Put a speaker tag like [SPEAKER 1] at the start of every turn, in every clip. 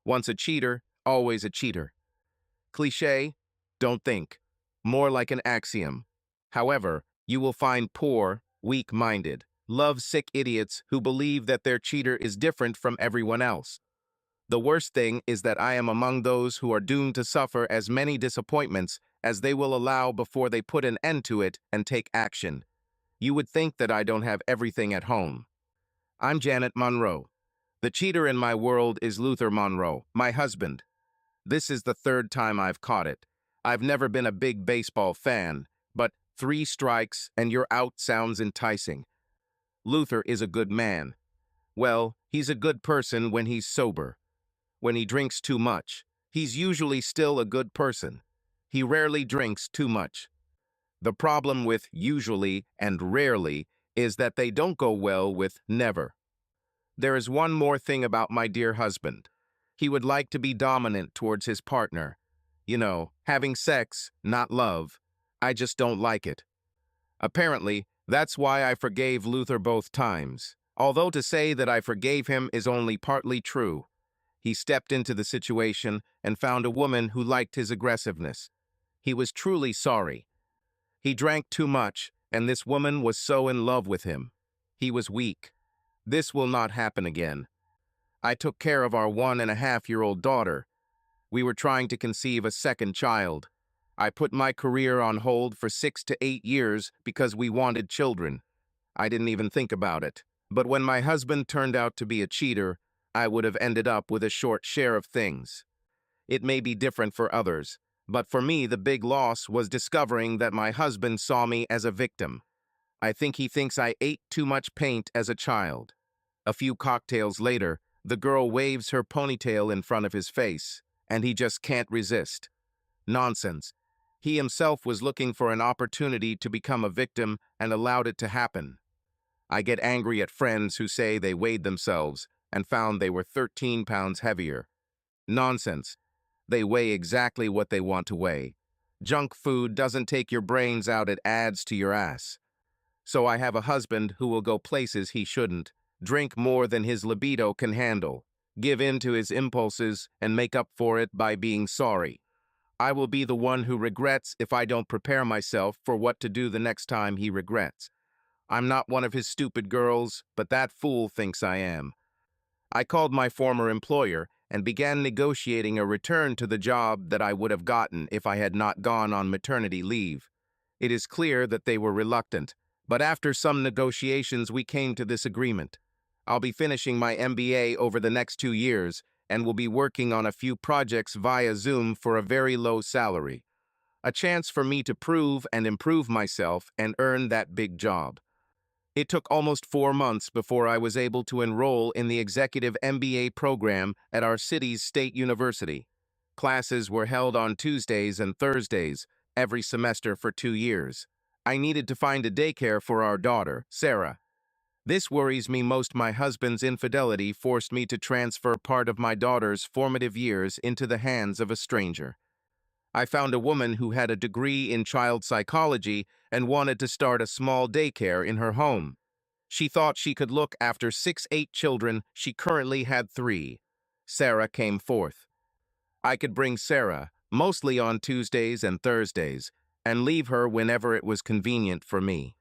[SPEAKER 1] Once a cheater, always a cheater. Cliché? Don't think. More like an axiom. However, you will find poor, weak-minded, love-sick idiots who believe that their cheater is different from everyone else. The worst thing is that I am among those who are doomed to suffer as many disappointments as they will allow before they put an end to it and take action. You would think that I don't have everything at home. I'm Janet Monroe. The cheater in my world is Luther Monroe, my husband. This is the third time I've caught it. I've never been a big baseball fan, but 3 strikes and you're out sounds enticing. Luther is a good man. Well, he's a good person when he's sober. When he drinks too much, he's usually still a good person. He rarely drinks too much. The problem with usually and rarely is that they don't go well with never. There is one more thing about my dear husband. He would like to be dominant towards his partner. You know, having sex, not love. I just don't like it. Apparently, that's why I forgave Luther both times. Although to say that I forgave him is only partly true. He stepped into the situation and found a woman who liked his aggressiveness. He was truly sorry. He drank too much, and this woman was so in love with him. He was weak. This will not happen again. I took care of our 1.5-year-old daughter. We were trying to conceive a second child. I put my career on hold for 6 to 8 years because we wanted children. I didn't even think about it. But when my husband turned out to be a cheater, I would have ended up with a short share of things. It may be different for others, but for me the big loss was discovering that my husband saw me as a victim. I think he thinks I ate too much paint as a child. A few cocktails later, the girl waves her ponytail in front of his face, and he just can't resist. Nonsense. He himself was looking for an opportunity to become a victim and allowed it to happen. I get angry at friends who say they weighed themselves and found they were 13 pounds heavier. Nonsense. They weigh exactly what they want to weigh. Junk food doesn't take your brains out, it adds to your ass. So I have a husband who will go places he shouldn't, drink more than his libido can handle, give in to his impulses, and make up for it by being sorry. I will be the one who regrets if I don't prepare myself for what to do the next time he regrets. I'm not one of his stupid girls, but that fool thinks I am. I called my former employer and began negotiating a return to the job that I would have gotten if I had not gone on maternity leave. It is clear that they were reluctant, but after some negotiations we came to this agreement. I'll be finishing my MBA over the next 2 years and will be working on a few projects via Zoom for a very low salary. A chance for me to prove and improve myself and earn that big job. It took almost 4 months before I was able to enroll in the executive MBA program at our city's state university. Classes were held on Tuesdays and Thursdays, every semester for 2 years. I needed to find a daycare for our daughter, Sarah. This worries me most. My husband's infidelity forced me to transfer part of my daughter's formative years into the hands of a stranger. I found a woman who had a degree in child psychology and wanted to start a small daycare in her home. She thought she could look after 8 children. She currently had 3. Sarah came forth. I could bring Sarah, mostly on Tuesdays and Thursdays, and leave her whenever it was convenient for me.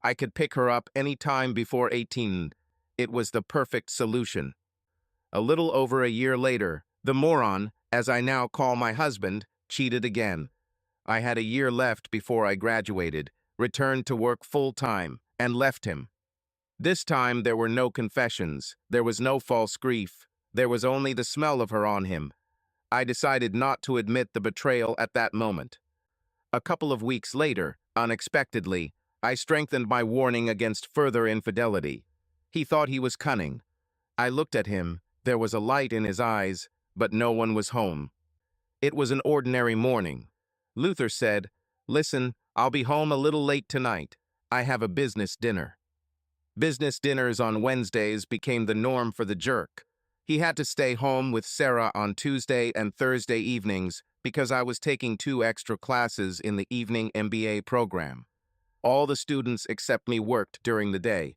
[SPEAKER 1] I could pick her up any time before 18. It was the perfect solution. A little over a year later, the moron, as I now call my husband, cheated again. I had a year left before I graduated, returned to work full-time, and left him. This time there were no confessions, there was no false grief, there was only the smell of her on him. I decided not to admit the betrayal at that moment. A couple of weeks later, unexpectedly, I strengthened my warning against further infidelity. He thought he was cunning. I looked at him, there was a light in his eyes, but no one was home. It was an ordinary morning. Luther said, "Listen, I'll be home a little late tonight. I have a business dinner." Business dinners on Wednesdays became the norm for the jerk. He had to stay home with Sarah on Tuesday and Thursday evenings because I was taking 2 extra classes in the evening MBA program. All the students except me worked during the day.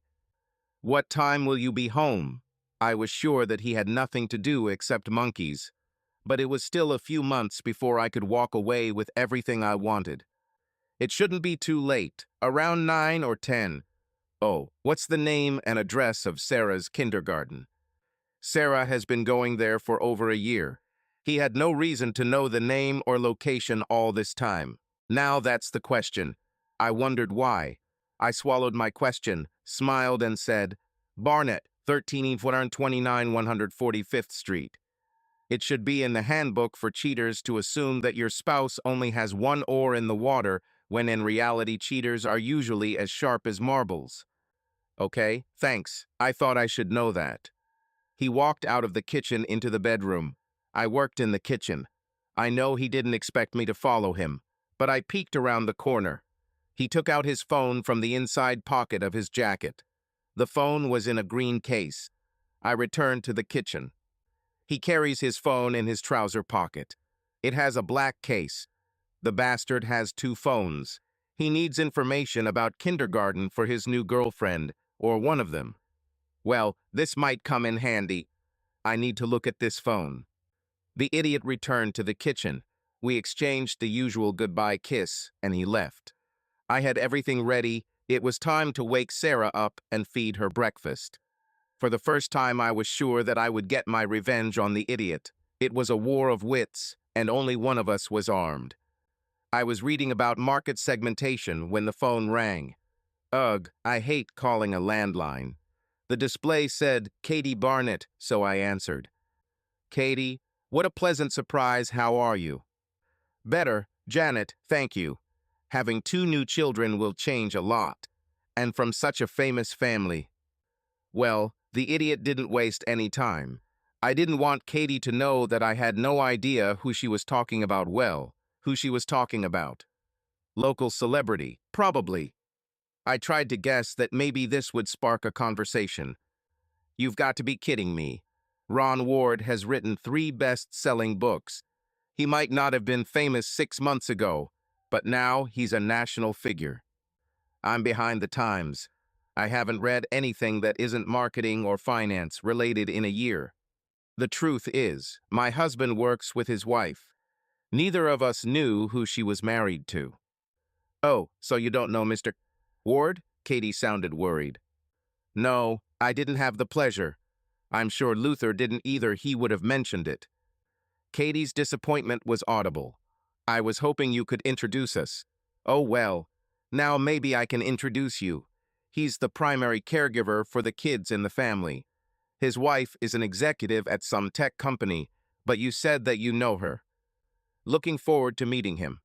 [SPEAKER 1] "What time will you be home?" I was sure that he had nothing to do except monkeys, but it was still a few months before I could walk away with everything I wanted. It shouldn't be too late, around 9 or 10. Oh, what's the name and address of Sarah's kindergarten? Sarah has been going there for over a year. He had no reason to know the name or location all this time. Now that's the question. I wondered why. I swallowed my question, smiled, and said, Barnett, 1329 145th Street. It should be in the handbook for cheaters to assume that your spouse only has one oar in the water, when in reality cheaters are usually as sharp as marbles. Okay, thanks. I thought I should know that. He walked out of the kitchen into the bedroom. I worked in the kitchen. I know he didn't expect me to follow him, but I peeked around the corner. He took out his phone from the inside pocket of his jacket. The phone was in a green case. I returned to the kitchen. He carries his phone in his trouser pocket. It has a black case. The bastard has 2 phones. He needs information about kindergarten for his new girlfriend, or one of them. Well, this might come in handy. I need to look at this phone. The idiot returned to the kitchen. We exchanged the usual goodbye kiss, and he left. I had everything ready. It was time to wake Sarah up and feed her breakfast. For the first time, I was sure that I would get my revenge on the idiot. It was a war of wits, and only one of us was armed. I was reading about market segmentation when the phone rang. Ugh, I hate calling a landline. The display said, Katie Barnett, so I answered. Katie, what a pleasant surprise, how are you? Better, Janet, thank you. Having 2 new children will change a lot. And from such a famous family. Well, the idiot didn't waste any time. I didn't want Katie to know that I had no idea who she was talking about who she was talking about. Local celebrity, probably. I tried to guess that maybe this would spark a conversation. You've got to be kidding me. Ron Ward has written 3 best-selling books. He might not have been famous 6 months ago, but now he's a national figure. I'm behind the times. I haven't read anything that isn't marketing or finance related in a year. The truth is, my husband works with his wife. Neither of us knew who she was married to. Oh, so you don't know Mr. Ward? Katie sounded worried. No, I didn't have the pleasure. I'm sure Luther didn't either, he would have mentioned it. Katie's disappointment was audible. I was hoping you could introduce us. Oh well, now maybe I can introduce you. He's the primary caregiver for the kids in the family. His wife is an executive at some tech company, but you said that you know her. Looking forward to meeting him.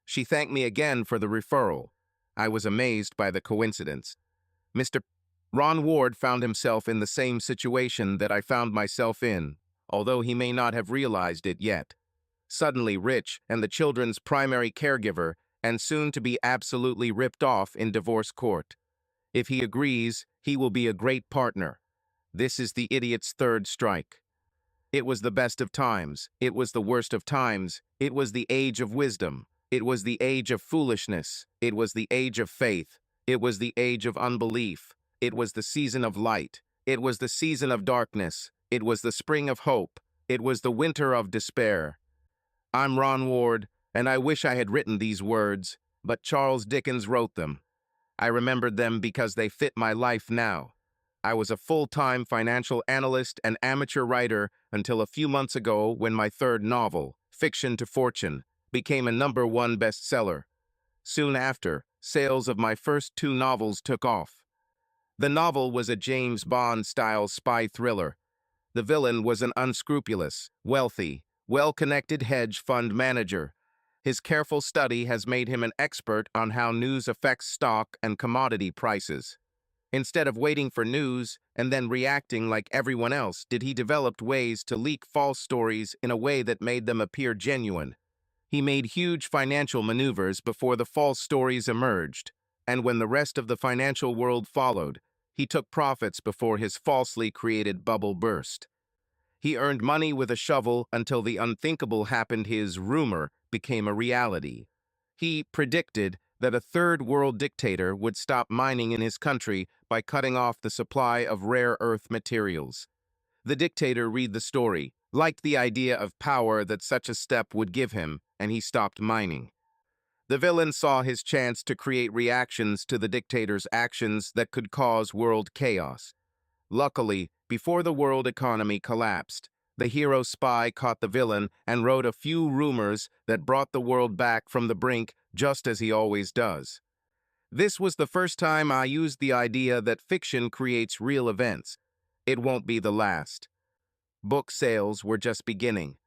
[SPEAKER 1] She thanked me again for the referral. I was amazed by the coincidence. Mr. Ron Ward found himself in the same situation that I found myself in, although he may not have realized it yet. Suddenly rich and the children's primary caregiver, and soon to be absolutely ripped off in divorce court. If he agrees, he will be a great partner. This is the idiot's 3rd strike. It was the best of times. It was the worst of times. It was the age of wisdom. It was the age of foolishness. It was the age of faith. It was the age of unbelief. It was the season of light. It was the season of darkness. It was the spring of hope. It was the winter of despair. I'm Ron Ward, and I wish I had written these words, but Charles Dickens wrote them. I remembered them because they fit my life now. I was a full-time financial analyst and amateur writer until a few months ago when my 3rd novel, Fiction to Fortune, became a #1 bestseller. Soon after, sales of my first 2 novels took off. The novel was a James Bond-style spy thriller. The villain was an unscrupulous, wealthy, well-connected hedge fund manager. His careful study has made him an expert on how news affects stock and commodity prices. Instead of waiting for news and then reacting like everyone else, he developed ways to leak false stories in a way that made them appear genuine. He made huge financial maneuvers before the false stories emerged, and when the rest of the financial world followed, he took profits before his falsely created bubble burst. He earned money with a shovel until the unthinkable happened. His rumor became a reality. He predicted that a 3rd world dictator would stop mining in his country by cutting off the supply of rare earth materials. The dictator read the story, liked the idea of power that such a step would give him, and he stopped mining. The villain saw his chance to create reactions to the dictator's actions that could cause world chaos. Luckily, before the world economy collapsed, the hero spy caught the villain and wrote a few rumors that brought the world back from the brink, just as he always does. This was the first time I used the idea that fiction creates real events. It won't be the last. Book sales were just beginning.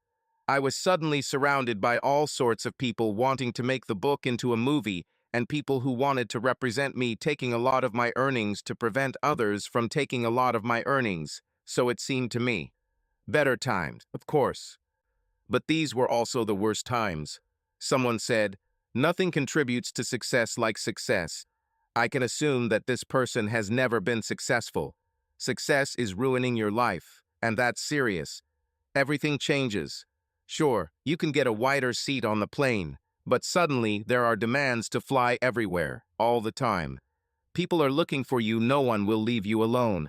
[SPEAKER 1] I was suddenly surrounded by all sorts of people wanting to make the book into a movie, and people who wanted to represent me taking a lot of my earnings to prevent others from taking a lot of my earnings, so it seemed to me. Better times, of course. But these were also the worst times. Someone said, "Nothing contributes to success like success." I can assume that this person has never been successful. Success is ruining your life, and that's serious. Everything changes. Sure, you can get a wider seat on the plane, but suddenly there are demands to fly everywhere, all the time. People are looking for you, no one will leave you alone.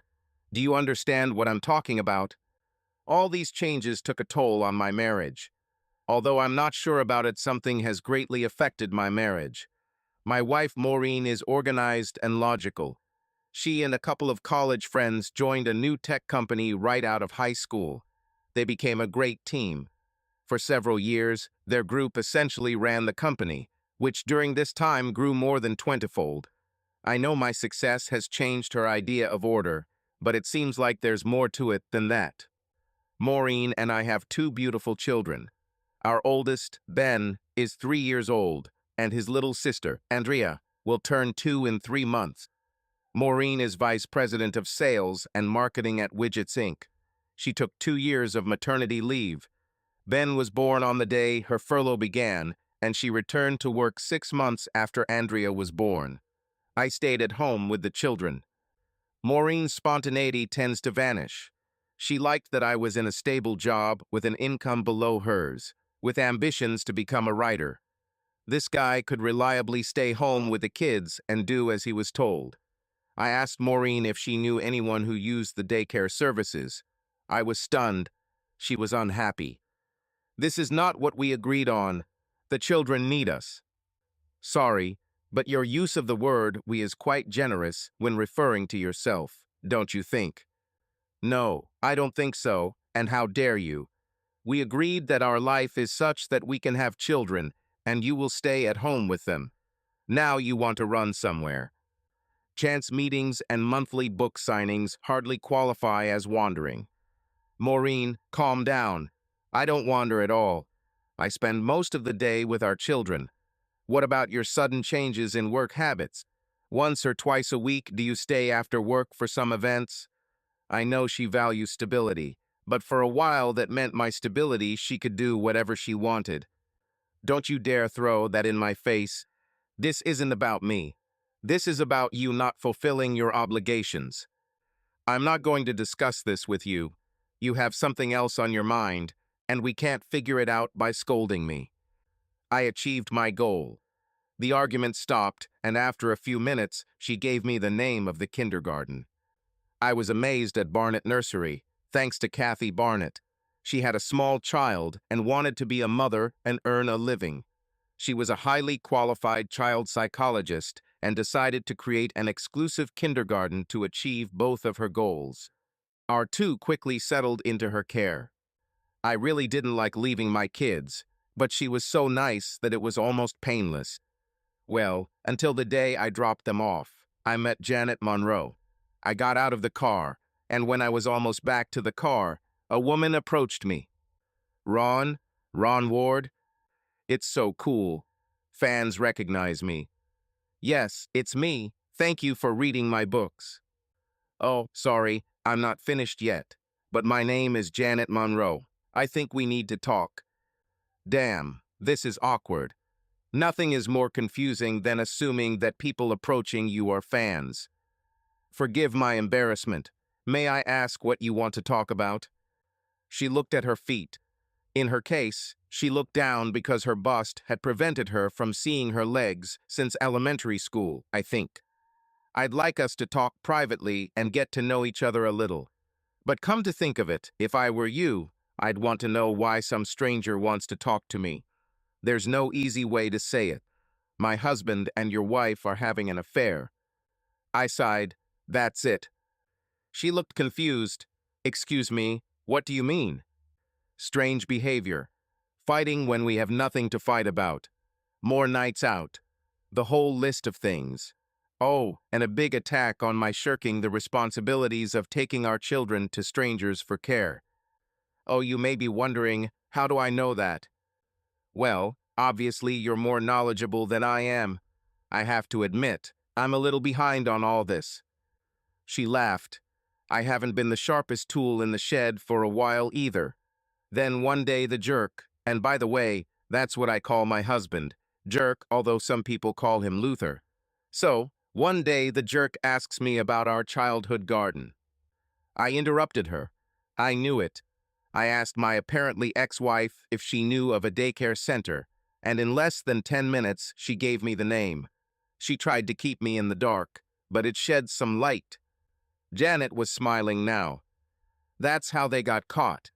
[SPEAKER 1] Do you understand what I'm talking about? All these changes took a toll on my marriage. Although I'm not sure about it, something has greatly affected my marriage. My wife Maureen is organized and logical. She and a couple of college friends joined a new tech company right out of high school. They became a great team. For several years, their group essentially ran the company, which during this time grew more than 20-fold. I know my success has changed her idea of order, but it seems like there's more to it than that. Maureen and I have two beautiful children. Our oldest, Ben, is 3 years old, and his little sister, Andrea, will turn 2 in 3 months. Maureen is vice president of sales and marketing at Widgets Inc. She took 2 years of maternity leave. Ben was born on the day her furlough began, and she returned to work 6 months after Andrea was born. I stayed at home with the children. Maureen's spontaneity tends to vanish. She liked that I was in a stable job with an income below hers, with ambitions to become a writer. This guy could reliably stay home with the kids and do as he was told. I asked Maureen if she knew anyone who used the daycare services. I was stunned. She was unhappy. "This is not what we agreed on. The children need us." "Sorry, but your use of the word we is quite generous when referring to yourself, don't you think?" "No, I don't think so, and how dare you? We agreed that our life is such that we can have children, and you will stay at home with them. Now you want to run somewhere." Chance meetings and monthly book signings hardly qualify as wandering. "Maureen, calm down. I don't wander at all. I spend most of the day with our children. What about your sudden changes in work habits? Once or twice a week do you stay after work for some events?" I know she values stability, but for a while that meant my stability she could do whatever she wanted. "Don't you dare throw that in my face. This isn't about me. This is about you not fulfilling your obligations. I'm not going to discuss this with you. You have something else on your mind, and we can't figure it out by scolding me." I achieved my goal. The argument stopped, and after a few minutes, she gave me the name of the kindergarten. I was amazed at Barnett Nursery, thanks to Kathy Barnett. She had a small child and wanted to be a mother and earn a living. She was a highly qualified child psychologist and decided to create an exclusive kindergarten to achieve both of her goals. Our two quickly settled into her care. I really didn't like leaving my kids, but she was so nice that it was almost painless. Well, until the day I dropped them off, I met Janet Monroe. I got out of the car, and when I was almost back to the car, a woman approached me. Ron Ward? It's so cool. Fans recognize me." "Yes, it's me. Thank you for reading my books." "Oh, sorry, I'm not finished yet. But my name is Janet Monroe. I think we need to talk." Damn, this is awkward. Nothing is more confusing than assuming that people approaching you are fans. "Forgive my embarrassment. May I ask what you want to talk about?" She looked at her feet. In her case, she looked down because her bust had prevented her from seeing her legs since elementary school, I think. "I'd like us to talk privately and get to know each other a little. But come to think of it, if I were you, I'd want to know why some stranger wants to talk to me. There's no easy way to say it. My husband and your wife are having an affair. I sighed. That's it. She looked confused. Excuse me, what do you mean? Strange behavior. Fighting when we have nothing to fight about. More nights out. The whole list of things. Oh, and a big attack on my shirking the responsibilities of taking our children to strangers for care. Oh, you may be wondering, how do I know that? Well, obviously you're more knowledgeable than I am. I have to admit, I'm a little behind on all this. She laughed. I haven't been the sharpest tool in the shed for a while either. Then one day the jerk, and by the way, that's what I call my husband, Jerk, although some people call him Luther. So, one day the jerk asks me about our childhood garden. I interrupted her. I knew it. I asked my apparently ex-wife if she knew of a daycare center, and in less than 10 minutes she gave me the name. She tried to keep me in the dark, but it shed some light. Janet was smiling now. That's how they got caught.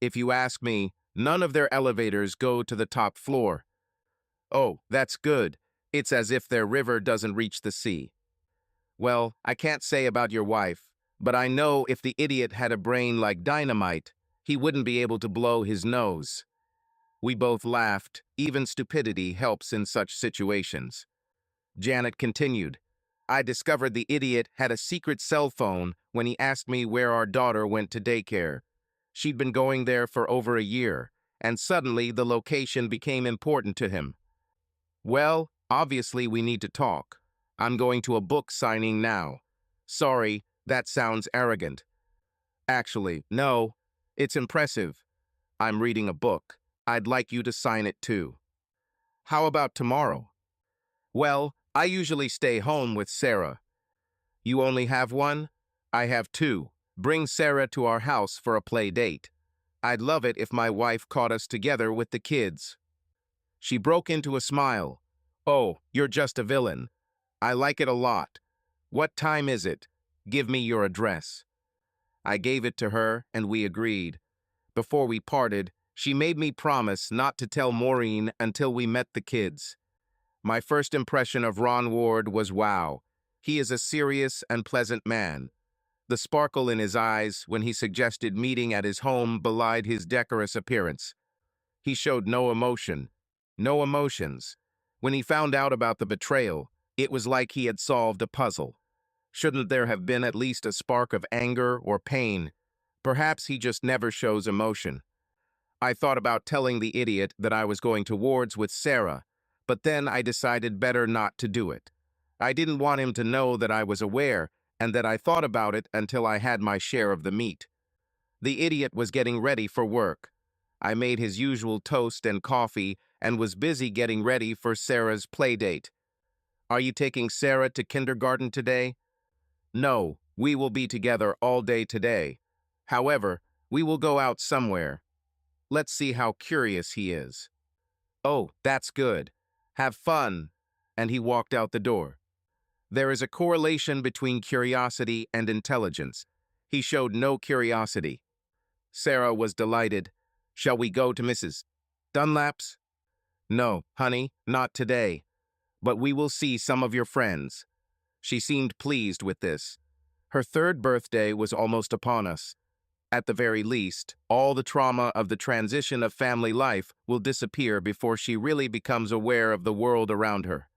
[SPEAKER 1] If you ask me, none of their elevators go to the top floor. Oh, that's good. It's as if their river doesn't reach the sea. Well, I can't say about your wife, but I know if the idiot had a brain like dynamite, he wouldn't be able to blow his nose. We both laughed. Even stupidity helps in such situations. Janet continued. I discovered the idiot had a secret cell phone when he asked me where our daughter went to daycare. She'd been going there for over a year, and suddenly the location became important to him. Well, obviously we need to talk. I'm going to a book signing now. Sorry, that sounds arrogant. Actually, no, it's impressive. I'm reading a book. I'd like you to sign it too. How about tomorrow? Well, I usually stay home with Sarah. You only have one? I have two. Bring Sarah to our house for a play date. I'd love it if my wife caught us together with the kids. She broke into a smile. Oh, you're just a villain. I like it a lot. What time is it? Give me your address. I gave it to her, and we agreed. Before we parted, she made me promise not to tell Maureen until we met the kids. My first impression of Ron Ward was wow. He is a serious and pleasant man. The sparkle in his eyes when he suggested meeting at his home belied his decorous appearance. He showed no emotion, no emotions. When he found out about the betrayal, it was like he had solved a puzzle. Shouldn't there have been at least a spark of anger or pain? Perhaps he just never shows emotion. I thought about telling the idiot that I was going to Ward's with Sarah, but then I decided better not to do it. I didn't want him to know that I was aware and that I thought about it until I had my share of the meat. The idiot was getting ready for work. I made his usual toast and coffee and was busy getting ready for Sarah's play date. Are you taking Sarah to kindergarten today? No, we will be together all day today. However, we will go out somewhere. Let's see how curious he is. Oh, that's good. Have fun. And he walked out the door. There is a correlation between curiosity and intelligence. He showed no curiosity. Sarah was delighted. Shall we go to Mrs. Dunlap's? No, honey, not today. But we will see some of your friends. She seemed pleased with this. Her third birthday was almost upon us. At the very least, all the trauma of the transition of family life will disappear before she really becomes aware of the world around her.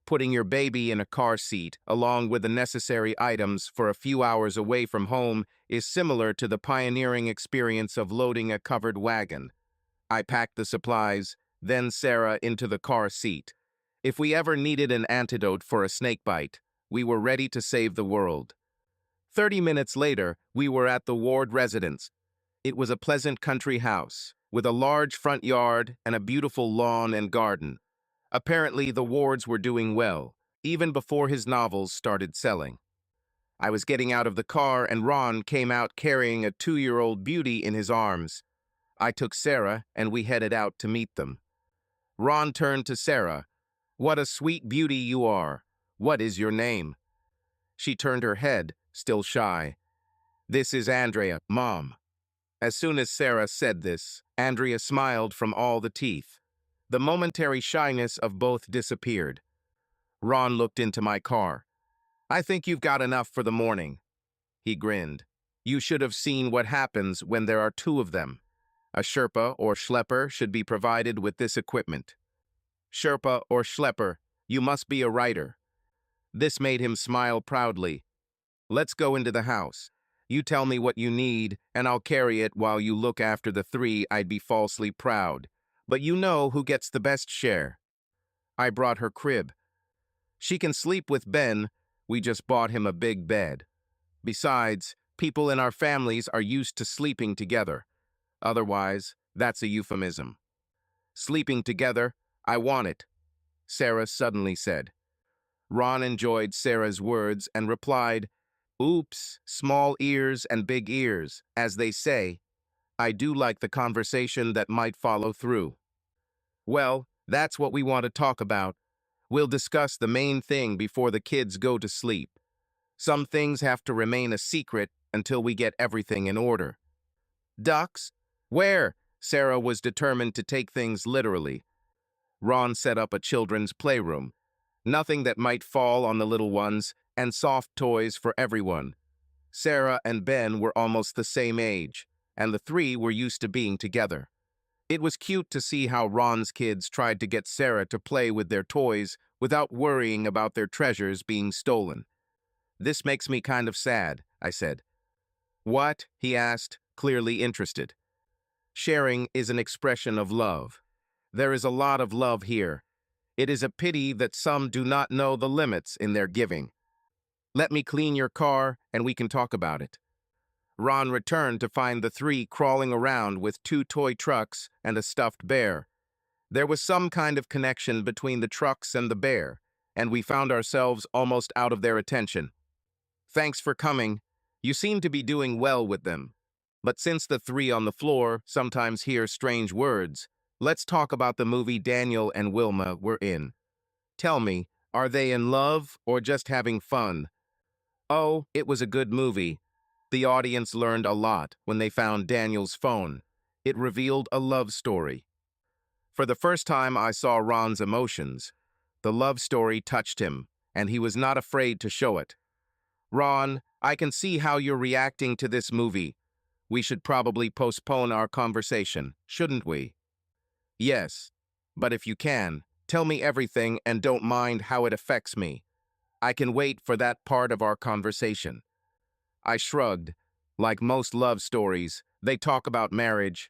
[SPEAKER 1] Putting your baby in a car seat, along with the necessary items for a few hours away from home, is similar to the pioneering experience of loading a covered wagon. I packed the supplies, then Sarah into the car seat. If we ever needed an antidote for a snake bite, we were ready to save the world. 30 minutes later, we were at the Ward residence. It was a pleasant country house, with a large front yard and a beautiful lawn and garden. Apparently, the Wards were doing well, even before his novels started selling. I was getting out of the car and Ron came out carrying a 2-year-old beauty in his arms. I took Sarah and we headed out to meet them. Ron turned to Sarah. What a sweet beauty you are. What is your name? She turned her head, still shy. This is Andrea, Mom. As soon as Sarah said this, Andrea smiled from all the teeth. The momentary shyness of both disappeared. Ron looked into my car. I think you've got enough for the morning. He grinned. You should have seen what happens when there are two of them. A Sherpa or Schlepper should be provided with this equipment. Sherpa or Schlepper, you must be a writer. This made him smile proudly. Let's go into the house. You tell me what you need, and I'll carry it while you look after the three. I'd be falsely proud. But you know who gets the best share. I brought her crib. She can sleep with Ben. We just bought him a big bed. Besides, people in our families are used to sleeping together. Otherwise, that's a euphemism. Sleeping together, I want it, Sarah suddenly said. Ron enjoyed Sarah's words and replied, Oops, small ears and big ears, as they say. I do like the conversation that might follow through. Well, that's what we want to talk about. We'll discuss the main thing before the kids go to sleep. Some things have to remain a secret until we get everything in order. Ducks? Where? Sarah was determined to take things literally. Ron set up a children's playroom. Nothing that might fall on the little ones, and soft toys for everyone. Sarah and Ben were almost the same age, and the three were used to being together. It was cute to see how Ron's kids tried to get Sarah to play with their toys without worrying about their treasures being stolen. This makes me kind of sad, I said. What? He asked, clearly interested. Sharing is an expression of love. There is a lot of love here. It is a pity that some do not know the limits in their giving. Let me clean your car, and we can talk about it. Ron returned to find the three crawling around with two toy trucks and a stuffed bear. There was some kind of connection between the trucks and the bear, and we found ourselves almost out of their attention. Thanks for coming. You seem to be doing well with them. But since the three on the floor sometimes hear strange words, let's talk about the movie Daniel and Wilma were in. Tell me, are they in love or just having fun? Oh, it was a good movie. The audience learned a lot when they found Daniel's phone. It revealed a love story. For the first time I saw Ron's emotions. The love story touched him, and he was not afraid to show it. Ron, I can see how you're reacting to this movie. We should probably postpone our conversation, shouldn't we? Yes, but if you can, tell me everything and don't mind how it affects me. I can wait for that part of our conversation. I shrugged. Like most love stories, they talk about marriage.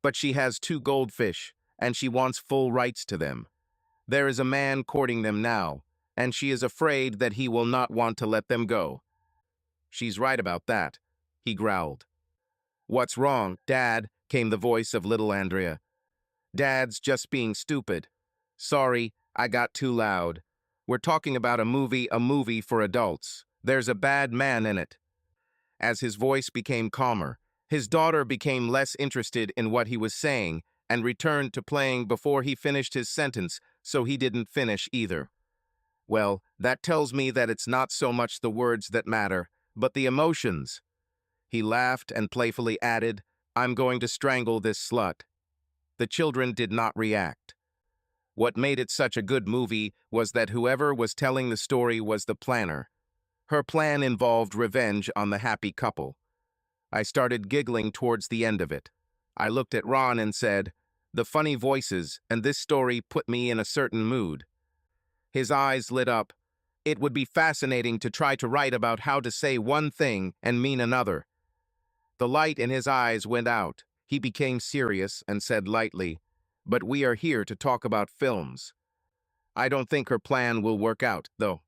[SPEAKER 1] But she has two goldfish, and she wants full rights to them. There is a man courting them now, and she is afraid that he will not want to let them go. She's right about that, he growled. What's wrong, Dad? Came the voice of little Andrea. Dad's just being stupid. Sorry, I got too loud. We're talking about a movie for adults. There's a bad man in it. As his voice became calmer, his daughter became less interested in what he was saying and returned to playing before he finished his sentence, so he didn't finish either. Well, that tells me that it's not so much the words that matter, but the emotions. He laughed and playfully added, I'm going to strangle this slut. The children did not react. What made it such a good movie was that whoever was telling the story was the planner. Her plan involved revenge on the happy couple. I started giggling towards the end of it. I looked at Ron and said, the funny voices and this story put me in a certain mood. His eyes lit up. It would be fascinating to try to write about how to say one thing and mean another. The light in his eyes went out. He became serious and said lightly, but we are here to talk about films. I don't think her plan will work out, though.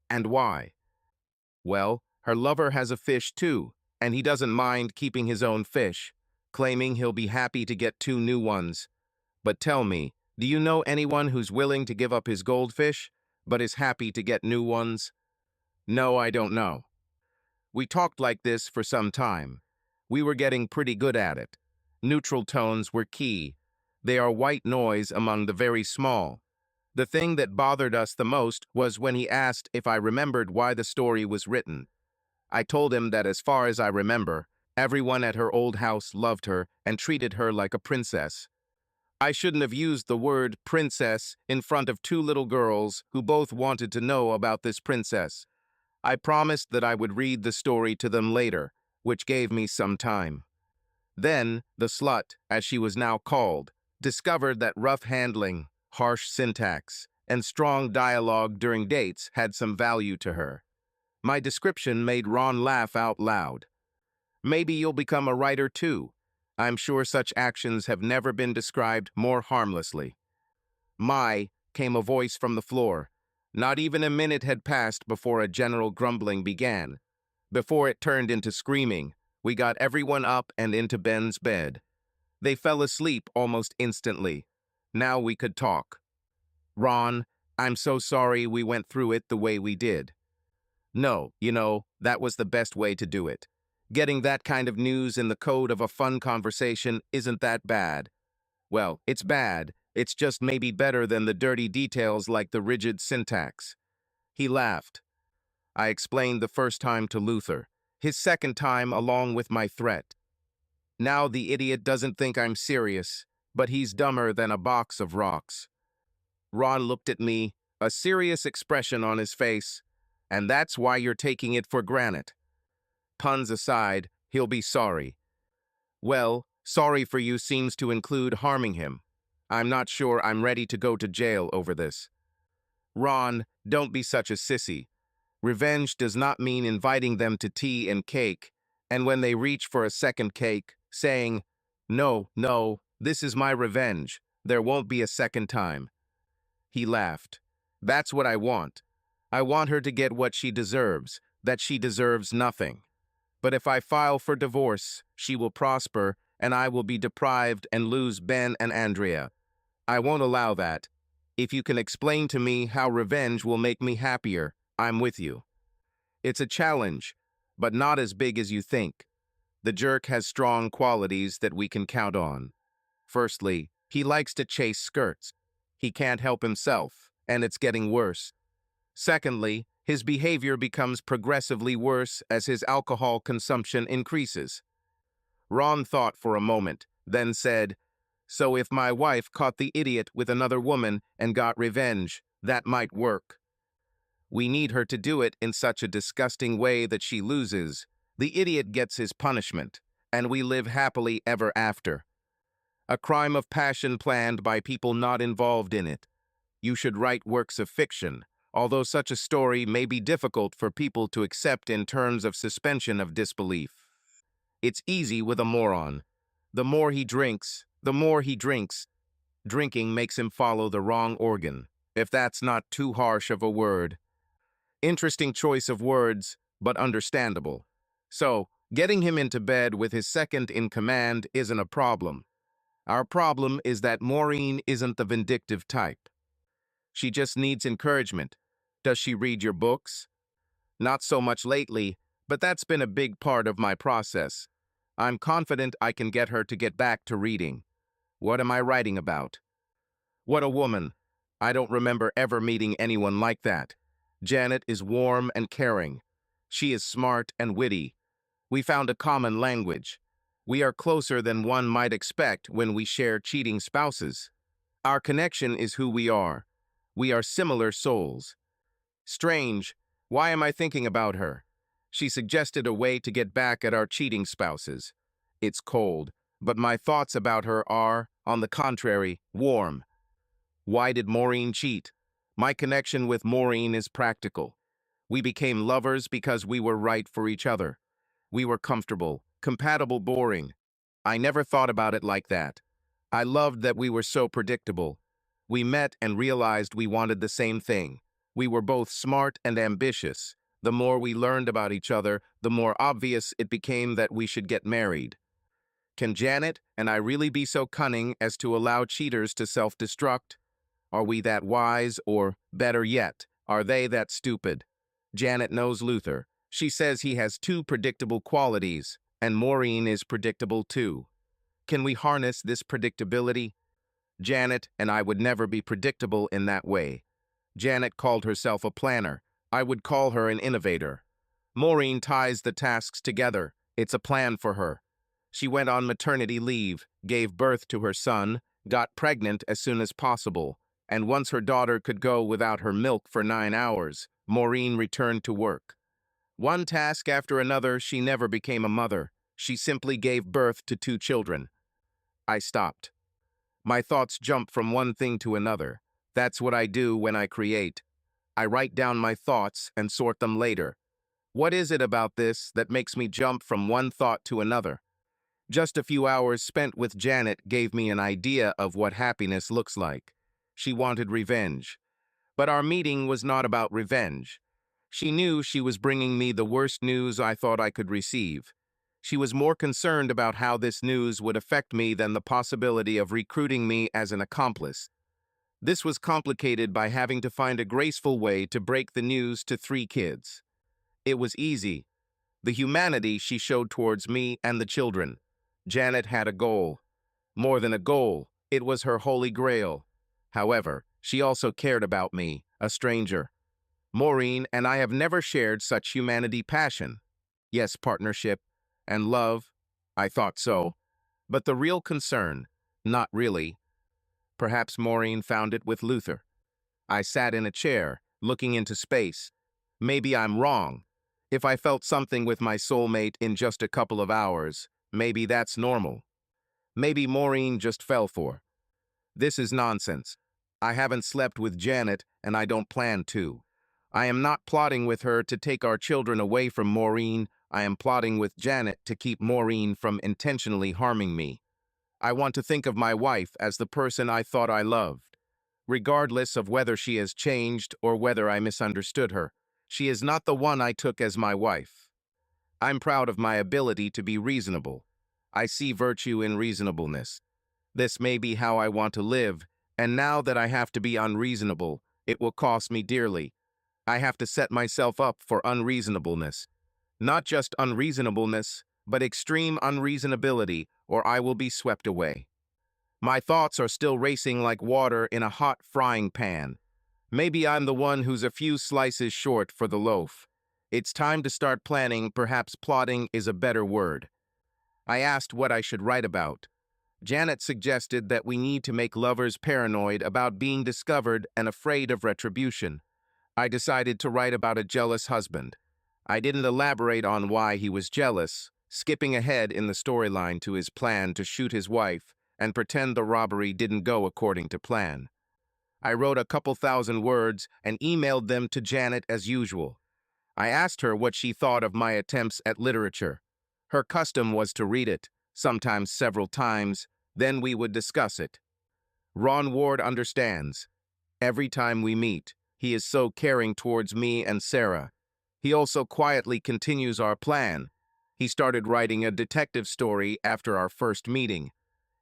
[SPEAKER 1] And why? Well, her lover has a fish too, and he doesn't mind keeping his own fish, claiming he'll be happy to get two new ones. But tell me, do you know anyone who's willing to give up his goldfish, but is happy to get new ones? No, I don't know. We talked like this for some time. We were getting pretty good at it. Neutral tones were key. They are white noise among the very small. The thing that bothered us the most was when he asked if I remembered why the story was written. I told him that as far as I remember, everyone at her old house loved her and treated her like a princess. I shouldn't have used the word princess in front of two little girls who both wanted to know about this princess. I promised that I would read the story to them later, which gave me some time. Then, the slut, as she was now called, discovered that rough handling, harsh syntax, and strong dialogue during dates had some value to her. My description made Ron laugh out loud. Maybe you'll become a writer too. I'm sure such actions have never been described more harmlessly. My, came a voice from the floor. Not even a minute had passed before a general grumbling began. Before it turned into screaming, we got everyone up and into Ben's bed. They fell asleep almost instantly. Now we could talk. Ron, I'm so sorry we went through it the way we did. No, that was the best way to do it. Getting that kind of news in the code of a fun conversation isn't that bad. Well, it's bad. It's just maybe better than the dirty details like the rigid syntax. He laughed. I explained the first time to Luther, his second time along with my threat. Now the idiot doesn't think I'm serious, but he's dumber than a box of rocks. Ron looked at me, a serious expression on his face, and that's why you're taking it for granted. Puns aside, he'll be sorry. Well, sorry for you seems to include harming him. I'm not sure I'm ready to go to jail over this. Ron, don't be such a sissy. Revenge does not mean inviting them to tea and cake, and when they reach for a second cake, saying, "No, no, this is my revenge. There won't be a second time." He laughed. That's what I want. I want her to get what she deserves, that she deserves nothing. But if I file for divorce, she will prosper, and I will be deprived and lose Ben and Andrea. I won't allow that. If you can explain to me how revenge will make me happier, I'm with you. It's a challenge, but not as big as you think. The jerk has strong qualities that we can count on. Firstly, he likes to chase skirts. He can't help himself, and it's getting worse. Secondly, his behavior becomes progressively worse as his alcohol consumption increases. Ron thought for a moment, then said, "So if my wife caught the idiot with another woman and got revenge, that might work. We need her to do it in such a disgusting way that she loses. The idiot gets his punishment, and we live happily ever after. A crime of passion planned by people not involved in it. You should write works of fiction, although such a story may be difficult for people to accept in terms of suspension of disbelief. It's easy with a moron. The more he drinks, the more he drinks. Drinking makes him follow the wrong organ, if that's not too harsh of a word. Interesting choice of words, but understandable. So, getting him into bed with his second in command isn't a problem. Our problem is that Maureen isn't the vindictive type. She just needs encouragement. Does she read your books? Not so much lately, but that's been a big part of my process. I'm confident I can get her to get back to reading. What am I writing about? What a woman. I don't remember ever meeting anyone like that. Janet is warm and caring. She is smart and witty. We found a common language. We are closer than one might expect when we share cheating spouses. Our connection is who we are. We are similar souls. Strange. Why am I thinking about her? She suggested a way to get back at our cheating spouses. It's cold, but my thoughts about her are, on the contrary, warm. Why did Maureen cheat? My connection with Maureen is practical. We became lovers because we were right for each other. We were comfortable, compatible, boring. I never thought about it like that. I loved that we were so predictable. We met and realized we wanted the same thing. We were both smart and ambitious. The more we learned about each other, the more obvious it became that we should get married. Can Janet and I really be so cunning as to allow cheaters to self-destruct? Are we that wise, or, better yet, are they that stupid? Janet knows Luther. She says he has two predictable qualities, and Maureen is predictable too. Can we harness this predictability? Janet and I would never be predictable in that way. Janet called herself a planner. I would call her an innovator. Maureen ties the tasks together. It's a plan for her. She went on maternity leave, gave birth to her son, got pregnant as soon as possible, and once her daughter could go without her milk for 9 hours, Maureen returned to work. One task after another, she never became a mother. She simply gave birth to 2 children. I stopped. My thoughts jump from one thing to another. That's what I do when I create. I write down my thoughts and sort them later. What is it about this that makes me jump from one thought to another? Just a few hours spent with Janet gave me an idea of what happiness looks like. She wanted revenge. But our meeting was not about revenge. She knew she was bringing me the worst news I thought I could receive. She was more concerned about how this news would affect me than the possibility of recruiting me as an accomplice. This was complicated by having to find a graceful way to break the news to 3 kids. It was easy. The humanity she showed towards me and the children. Janet had a goal. More than a goal, it was her holy grail. However, she also cared about me, a stranger. Maureen and I have never shared such humanity passion. Yes, partnership and love. I thought so. But the real concern, not really. Perhaps Maureen found it with Luther. I sat in a chair, looking into space. Maybe I'm wrong. If I felt something with my soulmate in just a couple of hours, maybe that's normal. Maybe Maureen just fell for. This is nonsense. I haven't slept with Janet, and I don't plan to. I am not plotting with her to take our children away from Maureen. I am plotting with Janet to keep Maureen from intentionally harming me. I want to think of my wife as the person I thought I loved. Regardless of whether she has changed or whether I misunderstood her, she is not the one I took as my wife. I'm proud of my ability to be reasonable. I see virtue in reasonableness. This may be how I want to live, and now that I have to be unreasonable, it will cost me dearly. I have to set myself up for unreasonableness. Not just unreasonableness, but extreme unreasonability, or I will be swept away. My thoughts are still racing like water in a hot frying pan. Maybe I'm the one who's a few slices short for the loaf. It's time to start planning. Perhaps plotting is a better word. I asked what I should write about. Janet suggested that we need to make lovers paranoid about being discovered and afraid of retribution. I decided to write about a jealous husband. I didn't elaborate on why he was jealous, skipping ahead in the storyline to his plan to shoot his wife and pretend the robbery didn't go according to plan. I wrote a couple thousand words and emailed them to Janet as usual. I asked her what she thought of my attempts at literature. Her custom was to read it, sometimes several times, then we would discuss it. Ron Ward understands. Every time we meet, he is so caring towards me and Sarah. He also quietly continues our plan. He started writing a detective story after our first meeting.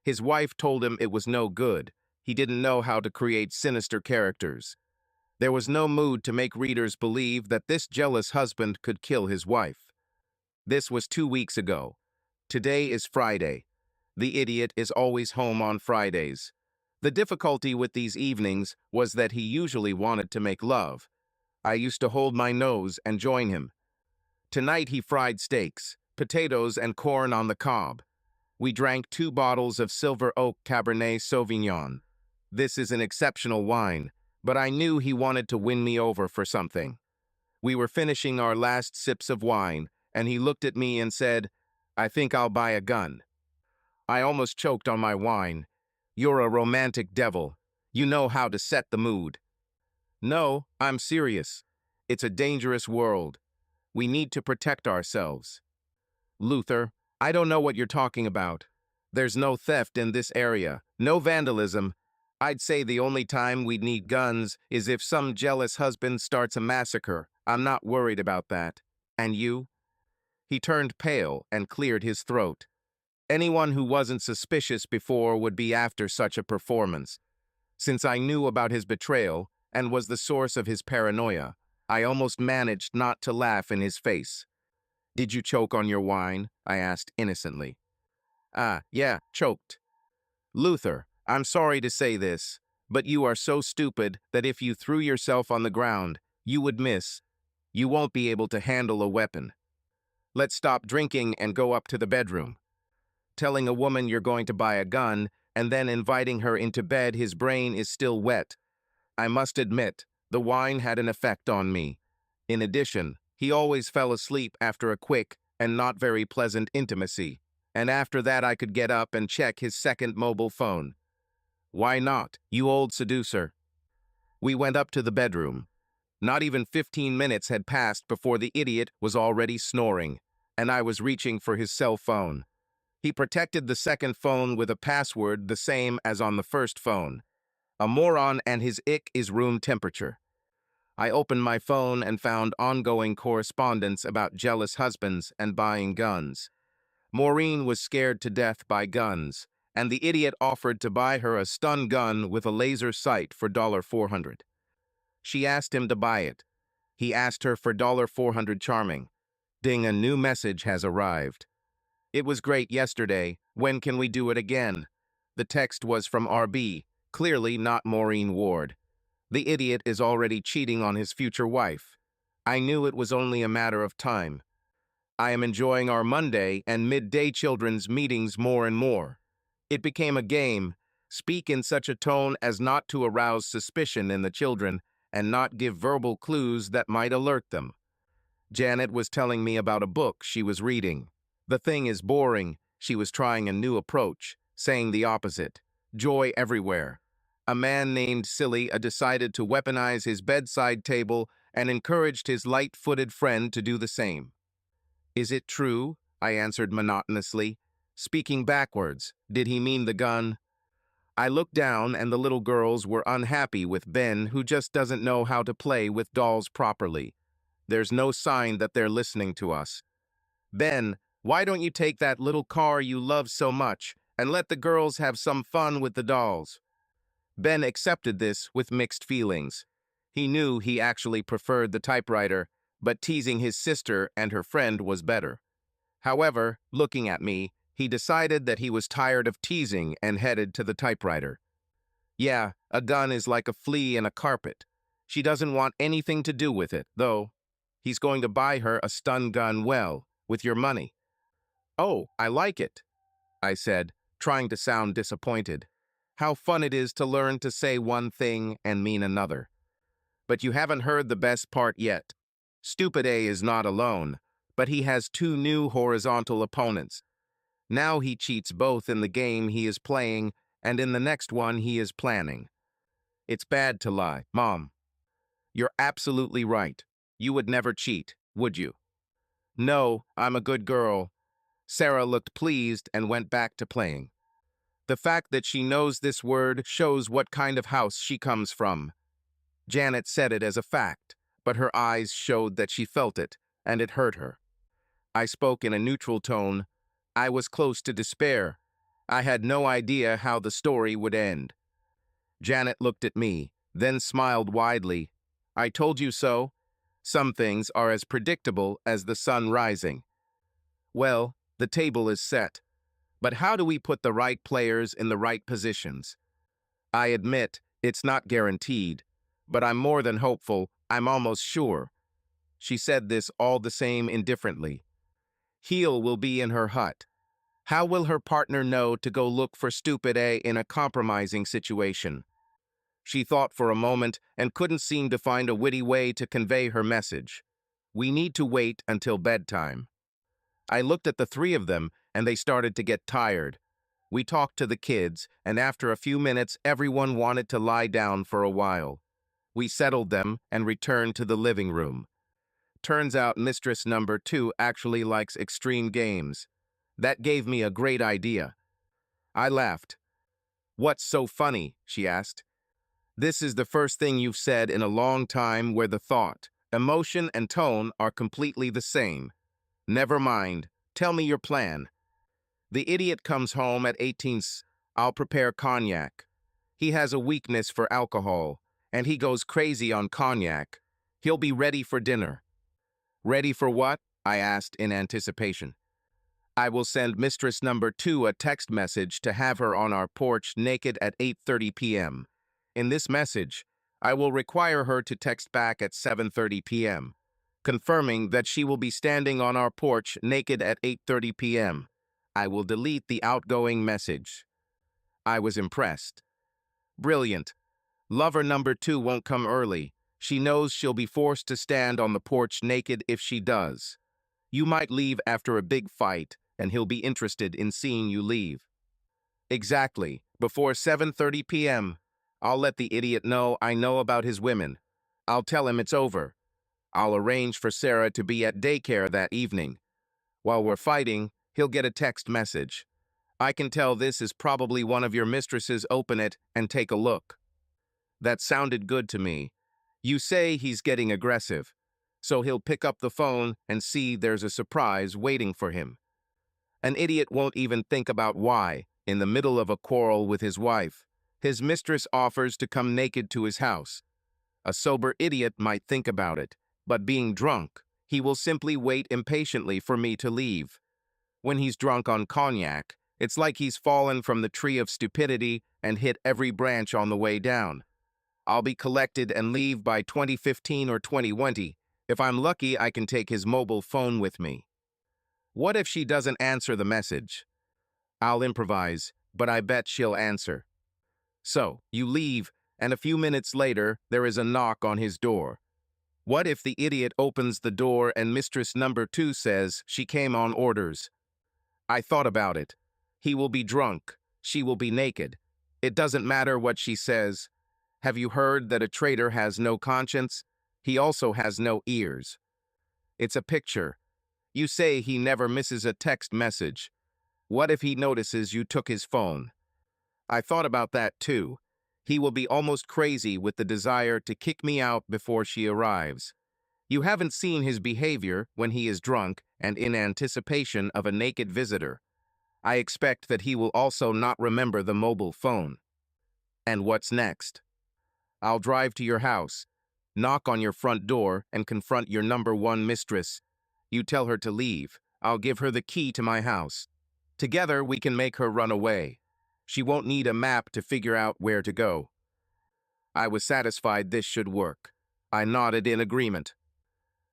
[SPEAKER 1] His wife told him it was no good. He didn't know how to create sinister characters. There was no mood to make readers believe that this jealous husband could kill his wife. This was 2 weeks ago. Today is Friday. The idiot is always home on Fridays. The difficulty with these evenings was that he usually wanted to make love. I used to hold my nose and join him. Tonight he fried steaks, potatoes, and corn on the cob. We drank 2 bottles of Silver Oak Cabernet Sauvignon. This is an exceptional wine, but I knew he wanted to win me over for something. We were finishing our last sips of wine, and he looked at me and said, "I think I'll buy a gun." I almost choked on my wine. "You're a romantic devil. You know how to set the mood." "No, I'm serious. It's a dangerous world. We need to protect ourselves." "Luther, I don't know what you're talking about. There's no theft in this area, no vandalism. I'd say the only time we'd need guns is if some jealous husband starts a massacre. I'm not worried about that. And you?" He turned pale and cleared his throat. Anyone who wasn't suspicious before would be after such a performance. Since I knew about his betrayal and was the source of his paranoia, I almost managed not to laugh in his face. "Did you choke on your wine?" I asked innocently. "Ah, yeah, choked." "Luther, I'm sorry to say this, but you are so stupid that if you threw yourself on the ground, you would miss. You won't be able to handle a weapon. Let's stop drinking and go up to the bedroom. Telling a woman you're going to buy a gun and then inviting her into bed, his brain is still wet. I must admit, the wine had an effect on me. In addition, he always fell asleep after a quick and not very pleasant intimacy, and after that I could get up and check his second mobile phone. Why not, you old seducer? We went up to the bedroom. Not even 15 minutes had passed before the idiot was already snoring, and I was reaching for his cell phone. He protected the second phone with a password the same as on the first phone. A moron, and his ick is room temperature. I opened my phone and found ongoing correspondence about jealous husbands and buying guns. Maureen was scared to death by guns, and the idiot offered to buy her a stun gun with a laser sight for $400. She asked him to buy it. He asked her for $400 charming. Ding, a new message has arrived. It was great yesterday. When can we do it again? The text was from RB, clearly not Maureen Ward. The idiot is already cheating on his future wife. I knew it was only a matter of time. I am enjoying our Monday and midday children's meetings more and more. It became a game. Speak in such a tone as not to arouse suspicion in the children and not give verbal clues that might alert them. Janet was telling me about a book she was reading. The thing is boring. She was trying a new approach, saying the opposite. Joy everywhere. A man named Silly decided to weaponize his bedside table and encouraged his light-footed friend to do the same. Is it true? I answered monotonously. Speaking backwards, did he mean the gun? I looked down and the little girls were unhappy with Ben, who just doesn't know how to play with dolls properly. There's no sign that they're listening to us. Ben, why don't you take that little car you love so much and let the girls have some fun with the dolls? Ben accepted this with mixed feelings. He knew he actually preferred the typewriter, but teasing his sister and her friend was better. However, looking at me, he decided that he was tired of teasing and headed to the typewriter. Yeah, a gun is like a flea in a carpet. She doesn't want anything to do with it, though. He's going to buy her a stun gun, well, with your money. Oh, I like it, I said, trying to sound disappointed. How fun it is to learn to say one thing and mean another. But you haven't heard the best part yet. Stupid A is not alone, but he has two new horizontal opponents. Now he cheats both in the game he is playing and in the next one he is planning. It's bad to lie, Mom. You're absolutely right. You would never cheat, would you? No, I'm a good girl. Sarah looked pleased and went back to playing. The fact that she knows this word shows what kind of house she comes from. Janet said it as a fact, but her eyes showed that she felt it, and it hurt her. I spoke in a neutral tone. I was close to despair. I had no idea how the story would end. Janet looked at me, then smiled widely. I told you so. Some things are as predictable as the sun rising. Well, the table is set. But how do we put the right players in the right positions? I admit, it's not guaranteed, but I'm more than hopeful. I'm almost sure. She said this all the same indifferently. Heel will be in her hut. How will her partner know to go look for stupid A in a compromising situation? She thought for a moment and couldn't seem to find a witty way to convey her message. We need to wait until bedtime. I looked at the three of them and they started to get tired. We talked to the kids, and after a few minutes, everyone wanted to lie down for a while. We settled them and returned to the living room. Turns out Mistress Number 2 actually likes extreme games. That gave me a great idea. I laughed. What's so funny? She asked. This is the first thing you've said in a long time where the thought, emotion, and tone are completely the same. Never mind. Tell me your plan. The idiot comes home at 18. I'll prepare cognac. He has a weakness for alcohol, and he goes crazy on cognac. He'll be ready for dinner. Ready for what? I asked in anticipation. I will send Mistress Number 2 a text message to have her on our porch naked at 8:30 p.m. In this message, I will require her to text back at 7:30 p.m. confirming that she will be standing on our porch naked at 8:30 p.m. I will delete the outgoing message. I was impressed. Brilliant. Lover number 2 won't come early. She knows she'll be forced to stand on the porch naked if she does. You might leave after a big fight, and he'll be interested in seeing you leave. Exactly. Before 7:30 p.m., I'll let the idiot know I know about his women. I'll tell him it's over. I'll arrange for Sarah to be at daycare that evening. While we're fighting, he'll get a text message. I can tell this is probably one of your mistresses. Open it and take a look. That sounded good to me. You say he's getting aggressive, so he'll pick up the phone and see there's a surprise waiting for him. An idiot won't even think about why, in the middle of a quarrel with his wife, his mistress offers to come naked to his house. A sober idiot might think about it, but being drunk, he will simply wait impatiently for me to leave. When he's drunk on cognac, it's like he's fallen from the tree of stupidity and hit every branch on the way down. I'll be collected and leave by 2015 or 2020. If I'm lucky, I can take his mobile phone with me. What if she doesn't answer the message? I'll improvise, but I bet she'll answer. So, you leave, and a few minutes later, there is a knock on his door. What if the idiot opens the door and mistress number 2 says she came on orders? I thought about it. He will be drunk. She will be naked. It doesn't matter what she says. Have you heard that a traitor has no conscience? He also has no ears. It's a picture. You say he never misses a text message. What if he notices you took his phone? I thought about that too. He will be almost crazy with the desire to kick me out before she arrives. You haven't seen his behavior when he is drunk and in anticipation of a naked visitor. I expect that he will also not remember the mobile phone. And what's next? I'll drive to your house, knock on your front door, and confront your number 1 mistress. You tell her to leave. I'll give her the key to my house. Together, we can make her run away. She won't need a map to figure out where to go. I was satisfied this should work. I nodded in agreement.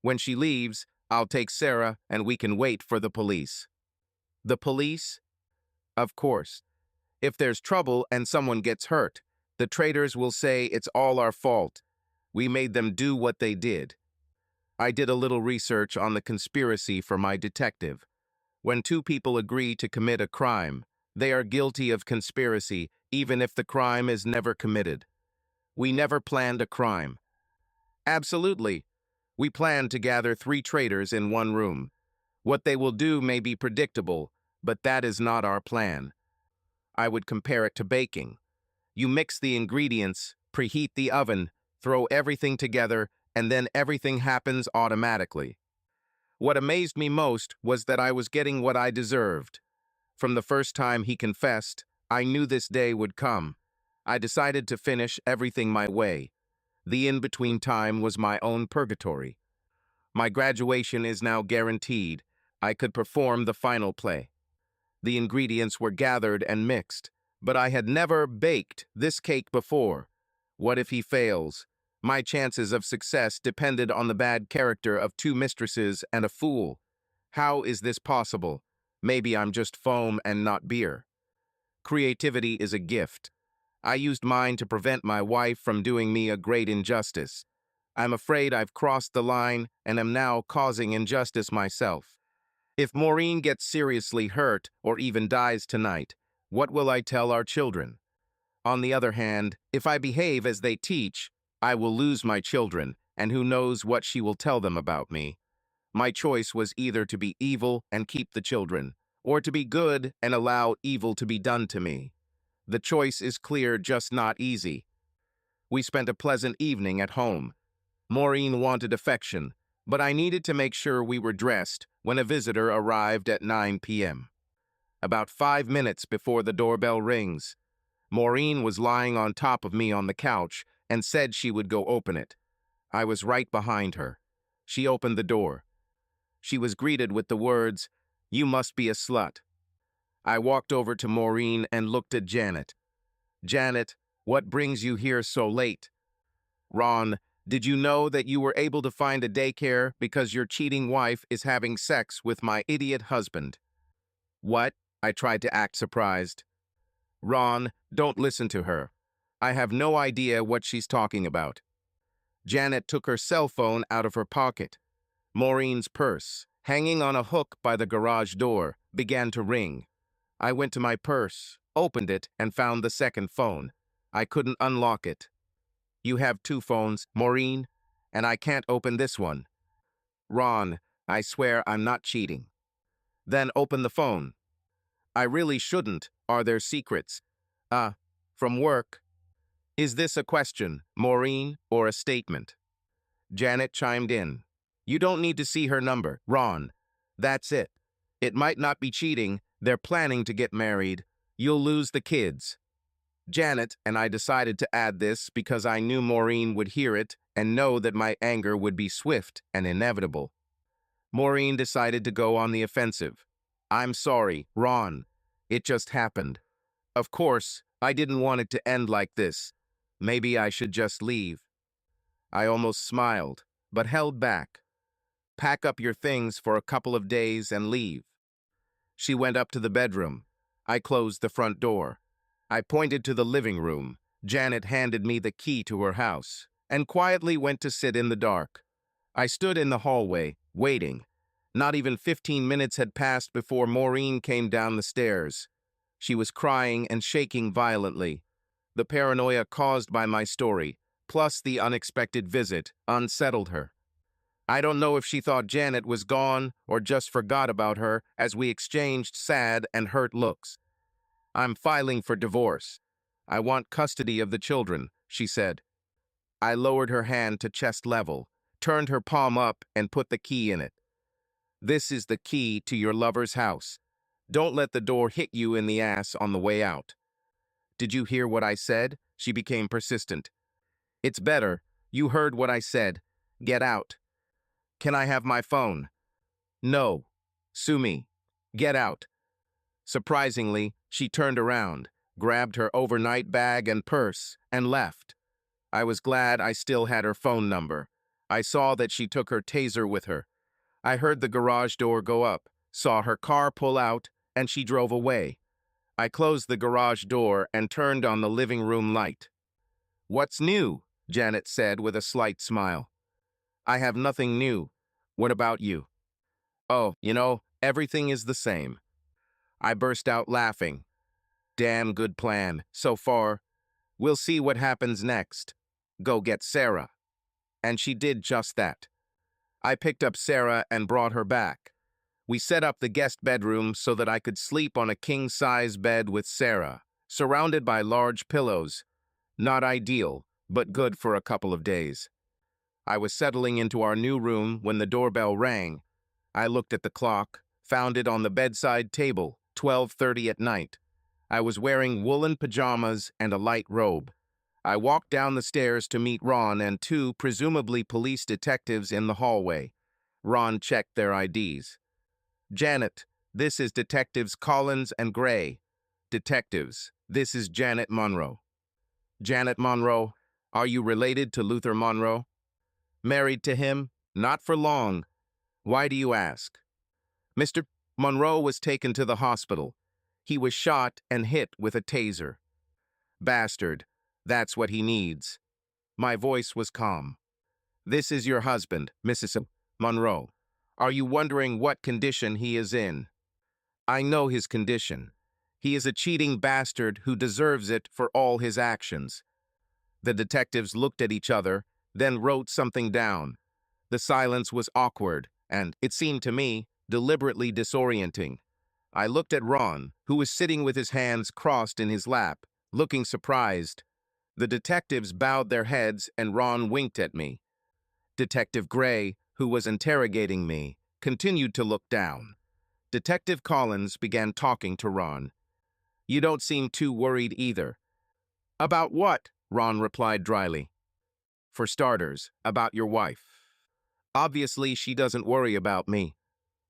[SPEAKER 1] When she leaves, I'll take Sarah and we can wait for the police. The police? Of course. If there's trouble and someone gets hurt, the traitors will say it's all our fault. We made them do what they did. I did a little research on the conspiracy for my detective. When 2 people agree to commit a crime, they are guilty of conspiracy, even if the crime is never committed. We never planned a crime. Absolutely. We planned to gather 3 traitors in one room. What they will do may be predictable, but that is not our plan. I would compare it to baking. You mix the ingredients, preheat the oven, throw everything together, and then everything happens automatically. What amazed me most was that I was getting what I deserved. From the first time he confessed, I knew this day would come. I decided to finish everything my way. The in-between time was my own purgatory. My graduation is now guaranteed. I could perform the final play. The ingredients were gathered and mixed, but I had never baked this cake before. What if he fails? My chances of success depended on the bad character of 2 mistresses and a fool. How is this possible? Maybe I'm just foam and not beer. Creativity is a gift. I used mine to prevent my wife from doing me a great injustice. I'm afraid I've crossed the line and am now causing injustice myself. If Maureen gets seriously hurt or even dies tonight, what will I tell our children? On the other hand, if I behave as they teach, I will lose my children, and who knows what she will tell them about me. My choice was either to be evil and keep the children, or to be good and allow evil to be done to me. The choice is clear, just not easy. We spent a pleasant evening at home. Maureen wanted affection, but I needed to make sure we were dressed when a visitor arrived at 9 p.m. About 5 minutes before the doorbell rings, Maureen was lying on top of me on the couch and said she would go open it. I was right behind her. She opened the door. She was greeted with the words, "You must be a slut." I walked over to Maureen and looked at Janet. "Janet, what brings you here so late?" "Ron, Did you know that you were able to find a daycare because your cheating wife is having sex with my idiot husband? What? I tried to act surprised. Ron, don't listen to her. I have no idea what she's talking about. Janet took her cell phone out of her pocket. Maureen's purse, hanging on a hook by the garage door, began to ring. I went to my purse, opened it, and found the second phone. I couldn't unlock it. You have two phones, Maureen, and I can't open this one. Ron, I swear I'm not cheating. Then open the phone. I really shouldn't. Are there secrets? From work. Is this a question, Maureen, or a statement? Janet chimed in. You don't need to see her number, Ron. That's it. It might not be cheating. They're planning to get married. You'll lose the kids. Janet and I decided to add this because I knew Maureen would hear it and know that my anger would be swift and inevitable. Maureen decided to go on the offensive. I'm sorry, Ron. It just happened. Of course, I didn't want it to end like this. Maybe I should just leave. I almost smiled, but held back. Pack up your things for a couple of days and leave. She went up to the bedroom. I closed the front door. I pointed to the living room. Janet handed me the key to her house and quietly went to sit in the dark. I stood in the hallway, waiting. Not even 15 minutes had passed before Maureen came down the stairs. She was crying and shaking violently. The paranoia caused by my story, plus the unexpected visit, unsettled her. I don't know if she thought Janet was gone or just forgot about her as we exchanged sad and hurt looks. I'm filing for divorce. I want custody of the children, she said. I lowered her hand to chest level, turned her palm up, and put the key in it. This is the key to your lover's house. Don't let the door hit you in the ass on the way out. Did you hear what I said? She became persistent. It's better. You heard what I said. Get out. Can I have my phone? No. Sue me. Get out. Surprisingly, she turned around, grabbed her overnight bag and purse, and left. I was glad I still had her phone number. I saw that she took her taser with her. I heard the garage door go up, saw her car pull out, and she drove away. I closed the garage door and turned on the living room light. What's new? Janet said with a slight smile. I have nothing new. What about you? Oh, everything is the same. I burst out laughing. Damn good plan, so far. We'll see what happens next. Go get Sarah. And she did just that. I picked up Sarah and brought her back. We set up the guest bedroom so that I could sleep on a king-size bed with Sarah, surrounded by large pillows. Not ideal, but good for a couple of days. I was settling into our new room when the doorbell rang. I looked at the clock, found it on the bedside table, 12:30 at night. I was wearing woolen pajamas and a light robe. I walked down the stairs to meet Ron and two presumably police detectives in the hallway. Ron checked their IDs. Janet, this is Detectives Collins and Gray. Detectives, this is Janet Monroe. Janet Monroe, are you related to Luther Monroe? Married to him? Not for long. Why do you ask? Mr. Monroe was taken to the hospital. He was shot and hit with a taser. Bastard. That's what he needs. My voice was calm. This is your husband, Mrs. Monroe. Are you wondering what condition he is in? I know his condition. He is a cheating bastard who deserves it for all his actions. The detectives looked at each other, then wrote something down. The silence was awkward and, it seemed to me, deliberately disorienting. I looked at Ron, who was sitting with his hands crossed in his lap, looking surprised. The detectives bowed their heads and Ron winked at me. Detective Gray, who was interrogating me, continued to look down. Detective Collins began talking to Ron. You don't seem too worried either. About what? Ron replied dryly. For starters, about your wife. Obviously, she doesn't worry about me.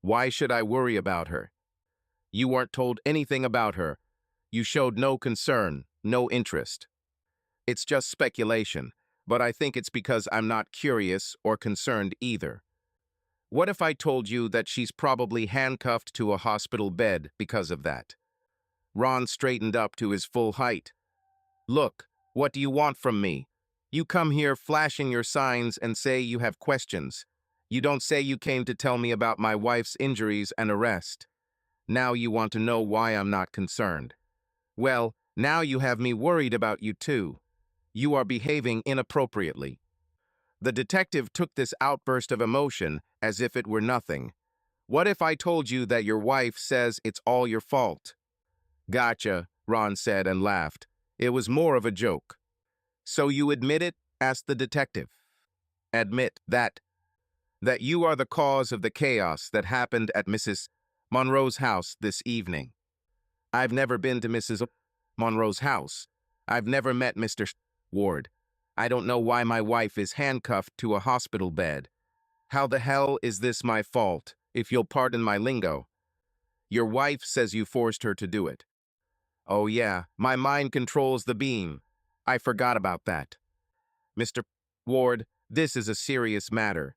[SPEAKER 1] Why should I worry about her? You weren't told anything about her. You showed no concern, no interest. It's just speculation. but I think it's because I'm not curious or concerned either. What if I told you that she's probably handcuffed to a hospital bed because of that? Ron straightened up to his full height. Look, what do you want from me? You come here flashing your signs and say you have questions. You don't say you came to tell me about my wife's injuries and arrest. Now you want to know why I'm not concerned. Well, now you have me worried about you too. You are behaving inappropriately. The detective took this outburst of emotion as if it were nothing. What if I told you that your wife says it's all your fault? Gotcha, Ron said and laughed. It was more of a joke. So you admit it? Asked the detective. Admit that you are the cause of the chaos that happened at Mrs. Monroe's house this evening. I've never been to Mrs. Monroe's house. I've never met Mr. Ward. I don't know why my wife is handcuffed to a hospital bed. How the hell is this my fault, if you'll pardon my lingo? Your wife says you forced her to do it. Oh yeah, my mind controls the beam. I forgot about that. Mr. Ward, this is a serious matter.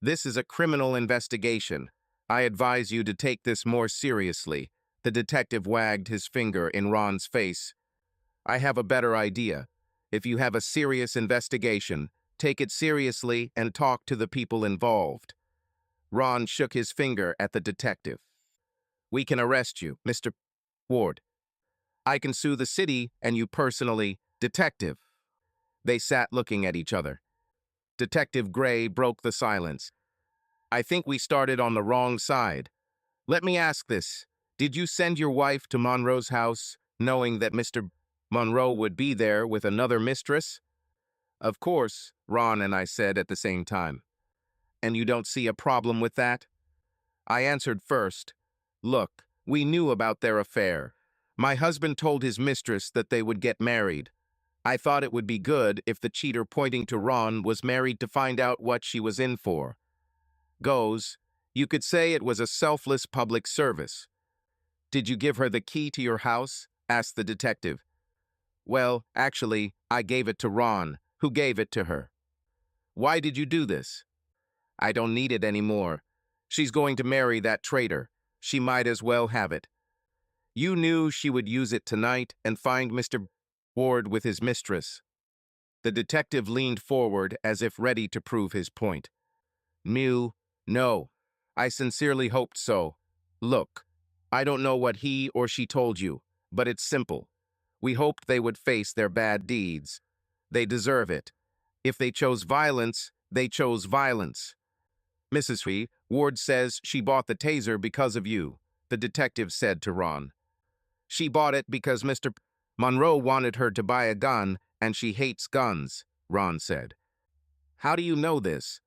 [SPEAKER 1] This is a criminal investigation. I advise you to take this more seriously. The detective wagged his finger in Ron's face. I have a better idea. If you have a serious investigation, take it seriously and talk to the people involved. Ron shook his finger at the detective. We can arrest you, Mr. Ward. I can sue the city and you personally, detective. They sat looking at each other. Detective Gray broke the silence. I think we started on the wrong side. Let me ask this. Did you send your wife to Monroe's house, knowing that Mr. Monroe would be there with another mistress? Of course, Ron and I said at the same time. And you don't see a problem with that? I answered first. Look, we knew about their affair. My husband told his mistress that they would get married. I thought it would be good if the cheater pointing to Ron was married to find out what she was in for. Goes, you could say it was a selfless public service. Did you give her the key to your house? Asked the detective. Well, actually, I gave it to Ron, who gave it to her. Why did you do this? I don't need it anymore. She's going to marry that traitor. She might as well have it. You knew she would use it tonight and find Mr. Ward with his mistress. The detective leaned forward as if ready to prove his point. No. I sincerely hoped so. Look, I don't know what he or she told you, but it's simple. We hoped they would face their bad deeds. They deserve it. If they chose violence, they chose violence. Mrs. Ward says she bought the taser because of you, the detective said to Ron. She bought it because Mr. Monroe wanted her to buy a gun, and she hates guns, Ron said. How do you know this?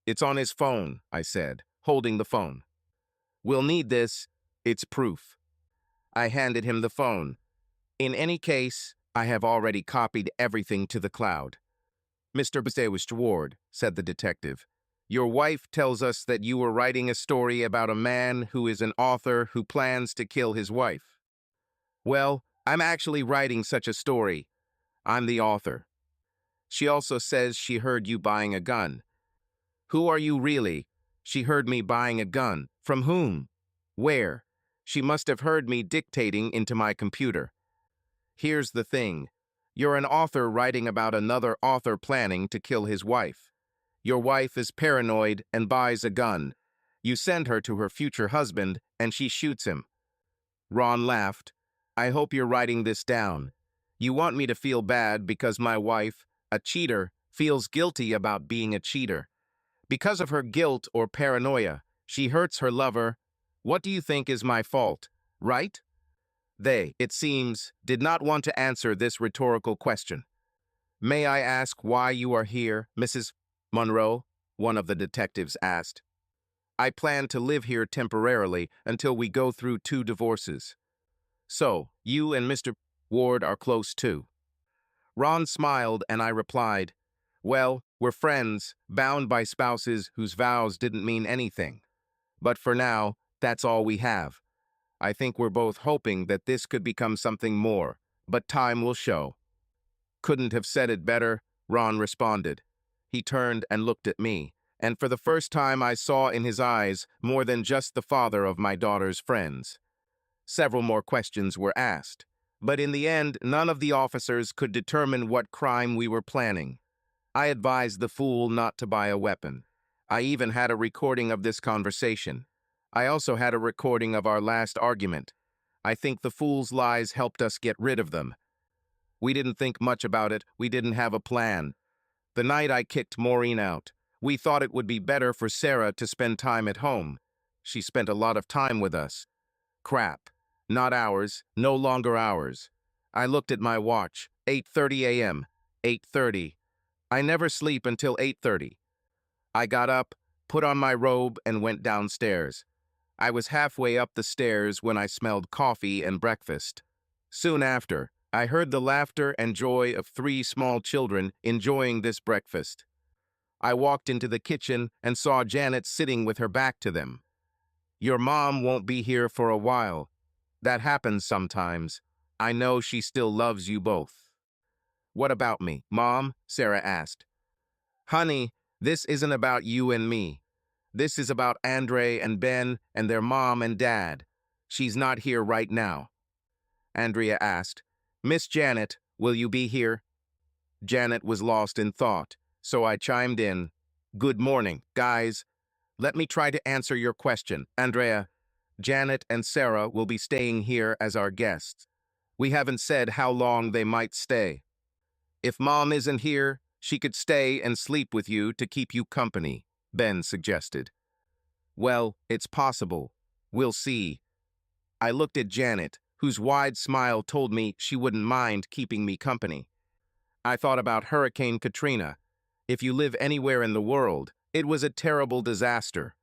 [SPEAKER 1] It's on his phone, I said, holding the phone. We'll need this. It's proof. I handed him the phone. In any case, I have already copied everything to the cloud. Mr. Ward, said the detective, your wife tells us that you were writing a story about a man who is an author who plans to kill his wife. Well, I'm actually writing such a story. I'm the author. She also says she heard you buying a gun. Who are you really? She heard me buying a gun. From whom? Where? She must have heard me dictating into my computer. Here's the thing. You're an author writing about another author planning to kill his wife. Your wife is paranoid and buys a gun. You send her to her future husband, and she shoots him. Ron laughed. I hope you're writing this down. You want me to feel bad because my wife, a cheater, feels guilty about being a cheater. Because of her guilt or paranoia, she hurts her lover. What do you think is my fault, right? They, it seems, did not want to answer this rhetorical question. May I ask why you are here, Mrs. Monroe? One of the detectives asked. I plan to live here temporarily until we go through 2 divorces. So, you and Mr. Ward are close too. Ron smiled and I replied, well, we're friends, bound by spouses whose vows didn't mean anything. But for now, that's all we have. I think we're both hoping that this could become something more, but time will show. Couldn't have said it better, Ron responded. He turned and looked at me, and for the first time I saw in his eyes more than just the father of my daughter's friends. Several more questions were asked, but in the end, none of the officers could determine what crime we were planning. I advised the fool not to buy a weapon. I even had a recording of this conversation. I also had a recording of our last argument. I think the fool's lies helped us get rid of them. We didn't think much about it. We didn't have a plan. The night I kicked Maureen out, we thought it would be better for Sarah to spend time at home. She spent a lot of time with us. Crap. Not hours, no longer hours. I looked at my watch. 8:30 a.m. 8:30. I never sleep until 8:30. I got up, put on my robe, and went downstairs. I was halfway up the stairs when I smelled coffee and breakfast. Soon after, I heard the laughter and joy of 3 small children enjoying this breakfast. I walked into the kitchen and saw Janet sitting with her back to them. "Your mom won't be here for a while. That happens sometimes. I know she still loves you both." "What about me, Mom?" Sarah asked. "Honey, this isn't about you and me. This is about Andre and Ben and their mom and dad. She's not here right now." Andrea asked, "Miss Janet, will you be here?" Janet was lost in thought, so I chimed in. "Good morning, guys. Let me try to answer your question, Andrea. Janet and Sarah will be staying here as our guests. We haven't said how long they might stay. If Mom isn't here, she could stay and sleep with you to keep you company," Ben suggested. "Well, it's possible. We'll see." I looked at Janet, whose wide smile told me she wouldn't mind keeping me company. I thought about Hurricane Katrina. If you live anywhere in the world, it was a terrible disaster.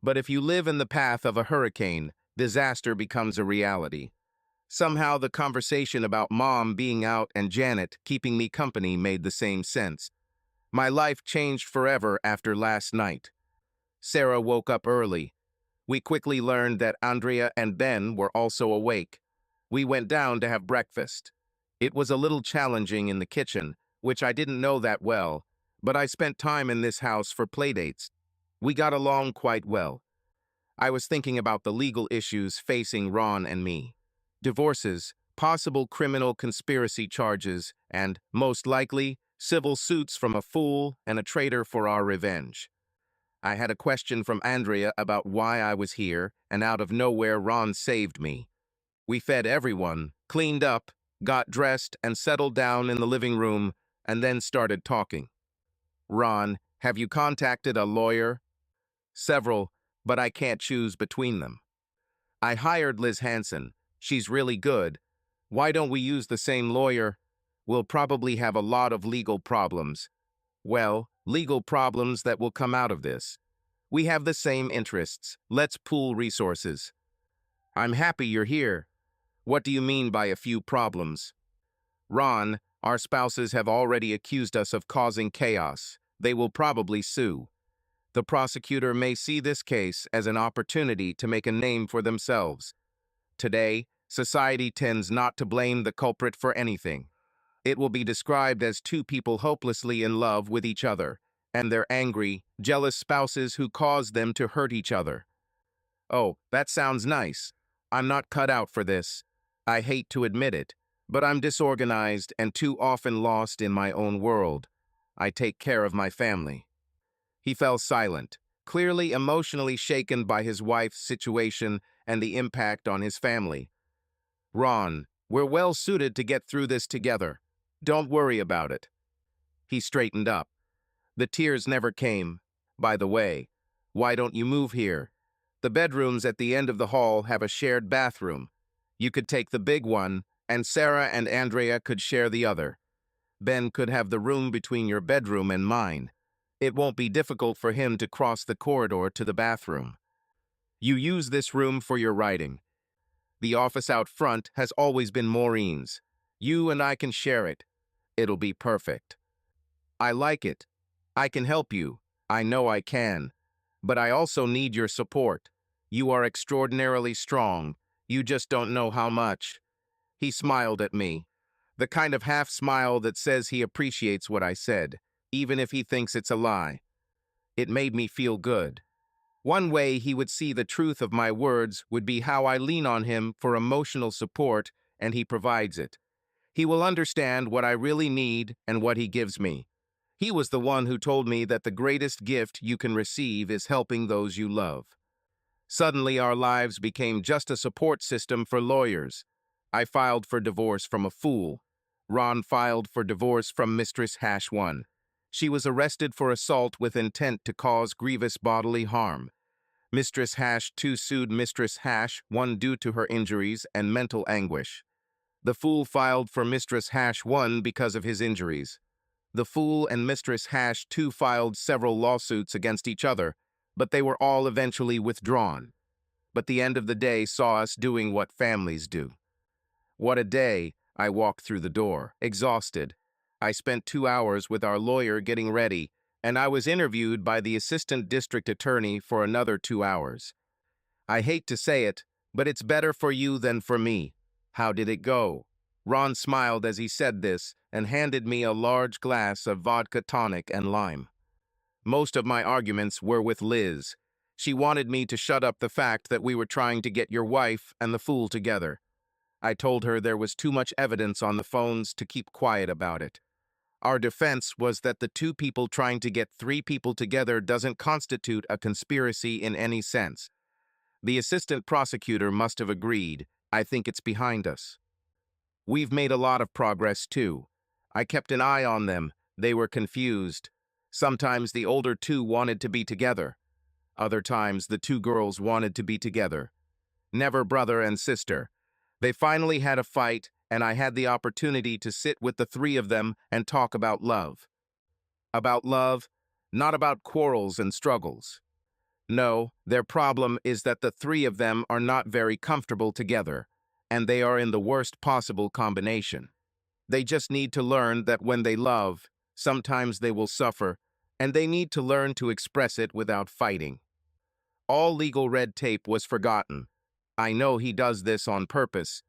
[SPEAKER 1] But if you live in the path of a hurricane, disaster becomes a reality. Somehow the conversation about Mom being out and Janet keeping me company made the same sense. My life changed forever after last night. Sarah woke up early. We quickly learned that Andrea and Ben were also awake. We went down to have breakfast. It was a little challenging in the kitchen, which I didn't know that well, but I spent time in this house for playdates. We got along quite well. I was thinking about the legal issues facing Ron and me. Divorces, possible criminal conspiracy charges, and, most likely, civil suits from a fool and a traitor for our revenge. I had a question from Andrea about why I was here, and out of nowhere Ron saved me. We fed everyone, cleaned up, got dressed, and settled down in the living room, and then started talking. "Ron, have you contacted a lawyer?" "Several, but I can't choose between them." "I hired Liz Hansen. She's really good. Why don't we use the same lawyer? We'll probably have a lot of legal problems." "Well, legal problems that will come out of this. We have the same interests. Let's pool resources." "I'm happy you're here. What do you mean by a few problems?" "Ron, our spouses have already accused us of causing chaos. They will probably sue. The prosecutor may see this case as an opportunity to make a name for themselves. Today, society tends not to blame the culprit for anything. It will be described as 2 people hopelessly in love with each other, and their angry, jealous spouses who caused them to hurt each other. Oh, that sounds nice. I'm not cut out for this. I hate to admit it, but I'm disorganized and too often lost in my own world. I take care of my family." He fell silent, clearly emotionally shaken by his wife's situation and the impact on his family. "Ron, we're well suited to get through this together. Don't worry about it." He straightened up. "The tears never came. By the way, why don't you move here? The bedrooms at the end of the hall have a shared bathroom. You could take the big one, and Sarah and Andrea could share the other. Ben could have the room between your bedroom and mine. It won't be difficult for him to cross the corridor to the bathroom. You use this room for your writing. The office out front has always been Maureen's. You and I can share it. It'll be perfect." "I like it. I can help you. I know I can. But I also need your support. You are extraordinarily strong. You just don't know how much." He smiled at me. The kind of half smile that says he appreciates what I said, even if he thinks it's a lie. It made me feel good. One way he would see the truth of my words would be how I lean on him for emotional support, and he provides it. He will understand what I really need and what he gives me. He was the one who told me that the greatest gift you can receive is helping those you love. Suddenly, our lives became just a support system for lawyers. I filed for divorce from a fool. Ron filed for divorce from Mistress Hash 1. She was arrested for assault with intent to cause grievous bodily harm. Mistress Hash 2 sued Mistress Hash 1 due to her injuries and mental anguish. The fool filed for Mistress Hash 1 because of his injuries. The fool and Mistress Hash 2 filed several lawsuits against each other, but they were all eventually withdrawn. But the end of the day saw us doing what families do. What a day! I walked through the door, exhausted. I spent 2 hours with our lawyer getting ready, and I was interviewed by the assistant district attorney for another 2 hours. I hate to say it, but it's better for you than for me. How did it go? Ron smiled as he said this and handed me a large glass of vodka tonic and lime. Most of my arguments were with Liz. She wanted me to shut up the fact that we were trying to get your wife and the fool together. I told her there was too much evidence on the phones to keep quiet about it. Our defense was that the 2 people trying to get 3 people together doesn't constitute a conspiracy in any sense. The assistant prosecutor must have agreed. I think it's behind us. We've made a lot of progress, too. I kept an eye on them. They were confused. Sometimes the older 2 wanted to be together. Other times the 2 girls wanted to be together. Never brother and sister. They finally had a fight, and I had the opportunity to sit with the 3 of them and talk about love. About love, not about quarrels and struggles. No, their problem is that the 3 of them are not very comfortable together, and they are in the worst possible combination. They just need to learn that when they love, sometimes they will suffer, and they need to learn to express it without fighting. All legal red tape was forgotten. I know he does this on purpose.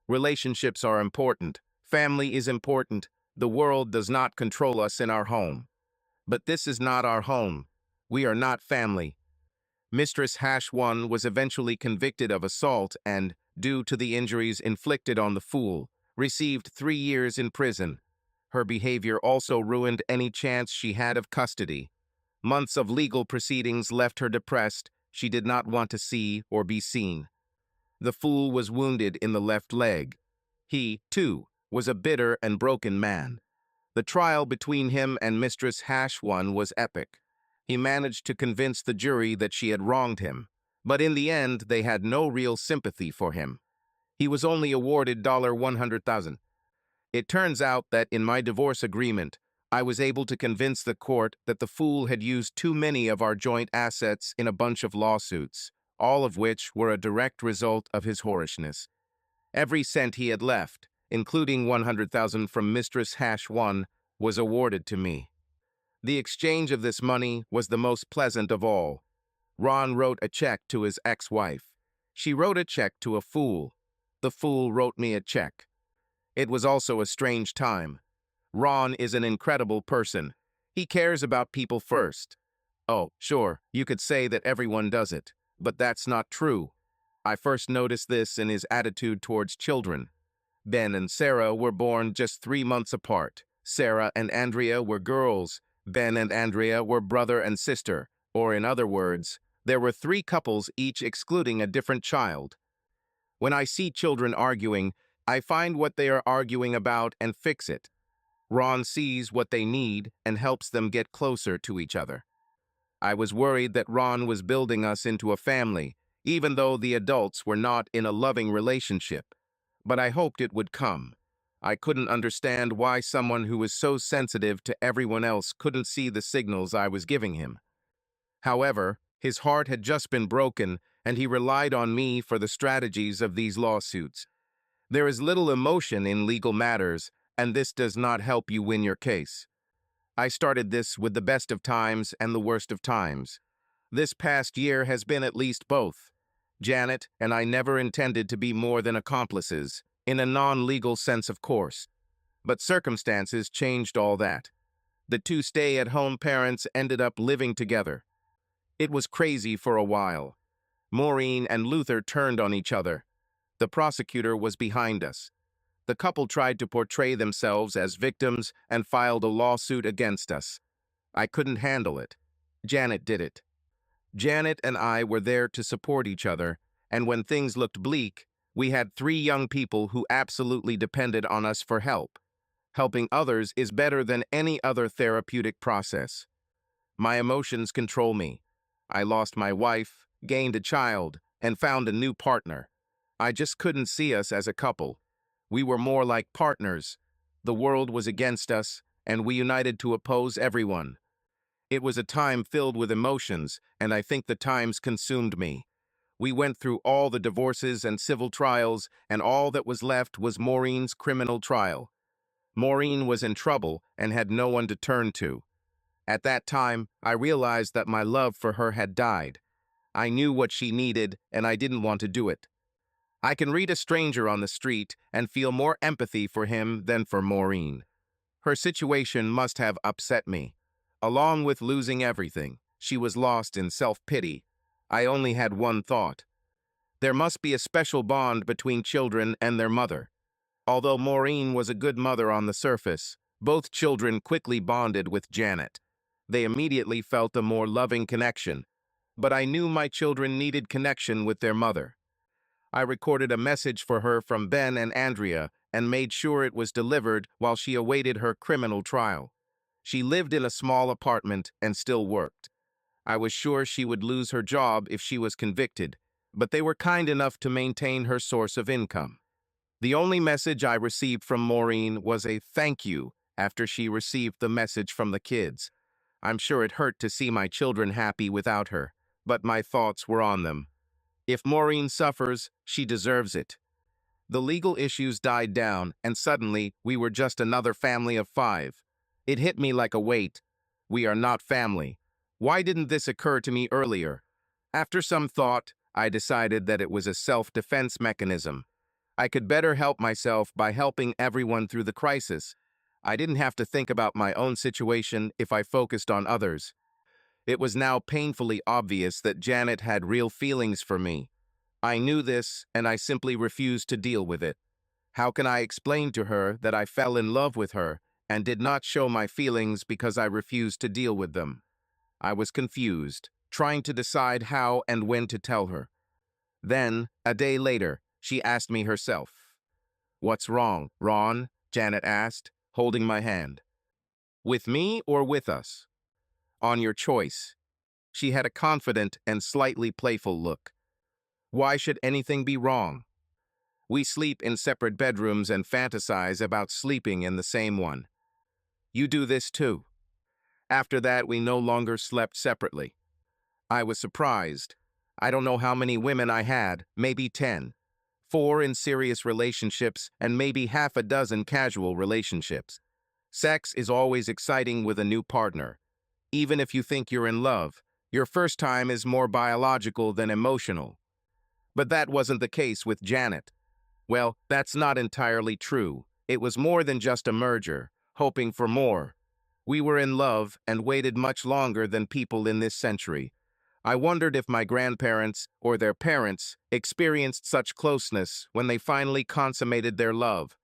[SPEAKER 1] Relationships are important. Family is important. The world does not control us in our home. But this is not our home. We are not family. Mistress Hash 1 was eventually convicted of assault and, due to the injuries inflicted on the fool, received 3 years in prison. Her behavior also ruined any chance she had of custody. Months of legal proceedings left her depressed. She did not want to see or be seen. The fool was wounded in the left leg. He, too, was a bitter and broken man. The trial between him and Mistress Hash 1 was epic. He managed to convince the jury that she had wronged him, but in the end they had no real sympathy for him. He was only awarded $100,000. It turns out that in my divorce agreement, I was able to convince the court that the fool had used too many of our joint assets in a bunch of lawsuits, all of which were a direct result of his whorishness. Every cent he had left, including $100,000 from Mistress Hash 1, was awarded to me. The exchange of this money was the most pleasant of all. Ron wrote a check to his ex-wife. She wrote a check to a fool. The fool wrote me a check. It was also a strange time. Ron is an incredible person. He cares about people first. Oh, sure, you could say that everyone does it, but that's not true. I first noticed this in his attitude towards children. Ben and Sarah were born just 3 months apart. Sarah and Andrea were girls. Ben and Andrea were brother and sister, or in other words, there were 3 couples each excluding a different child. When I see children arguing, I find what they are arguing about and fix it. Ron sees what they need and helps them get closer to each other. I was worried that Ron was building us into a family, even though the adults were not in a loving relationship. But I hoped it would come. I couldn't understand why someone who was so sensitive to everyone else couldn't see the signals I was giving him. However, his heart had just been broken, and he relied on me for the strategies of these lawsuits. There is little emotion in legal matters, and this does not help you win your case. I started this with the best of times and the worst of times. This past year has been at least both. Janet and I never intended to be more than accomplices, in a non-legal sense, of course. But circumstances changed all that. The two stay-at-home parents ended up living together. It was crazy for a while. Maureen and Luther turned on each other. The prosecutor was behind us. The couple tried to portray themselves as victims and filed a lawsuit against us. I couldn't handle it. Janet did it. Janet and I were there to support each other, and when things looked bleak, we had 3 young people who absolutely depended on us for help. Helping others is better than any other therapeutic process. My emotions control me. I lost my wife, gained a child, and found a new partner. I just couldn't see us as a couple. We were more like partners. The world was against us, and we united to oppose everyone. It was a time filled with emotions, and I think the times consumed me. We went through all the divorces and civil trials, and all that was left was Maureen's criminal trial. Maureen was in trouble and had no one to turn to. At that time, I realized that my love for her had died. I knew what she needed, and I didn't want to do it. I can read a stranger on the street and feel more empathy for him than for Maureen. Her situation must have upset me. Along with losing everything, she was lost in self-pity. I only had one thought. There must be a special bond between children and their mother. Although Maureen was a good mother on the surface, both children quickly bonded with Janet. They immediately felt a more loving connection. But I knew my children needed connection with their mother. I recorded a message for her from Ben and Andrea and made sure it was delivered while she awaited her criminal trial. She lived in a small apartment and still worked. I was sure she would lose her job if she was convicted, but they were kind enough to maintain her source of income. The only message I received from Maureen was a thank you after she received the message from the kids. I'm sure it hurt to see my children happy without her, but my thoughts were on them. If Maureen suffers, she deserves it. The legal issues died down, and suddenly we were just another family of 5. It hit me like a weight. We are not family. Why didn't this occur to me earlier? After some thought, I decided that it was a self-defense mechanism. I could better help myself by helping everyone through the crisis. I didn't have to think about my own situation if I focused on others. It was now painfully obvious that Janet had real feelings for me. I knew this, and I simply refused to deal with it. How can I explain to her that I fell in love with her and did not show my feelings because I refused to deal with them? I was confused, trying to decide how and when to tell her. Then, a day later, she asked me herself. "What's wrong, Ron?" Janet asked, holding my hand. "With me or with us?" "On your choice." She had a confident and slightly playful look. "Why should anything be wrong? We sleep in separate bedrooms and fantasize about sleeping in the same one. You do this too." After that, we no longer slept separately. I was surprised. I don't know how many women I had, maybe 10. 4 in serious relationships and maybe half a dozen casual relationships. Sex is always exciting with a new partner. Even if you think you're in love, your first time is more biological than emotional. But that wasn't the case with Janet. Well, that's not entirely true. It was more than just a merger, hoping for more. We were in love and waited much longer than people in this century. I wondered if my grandparents or their parents experienced such closeness when they finally consummated their love.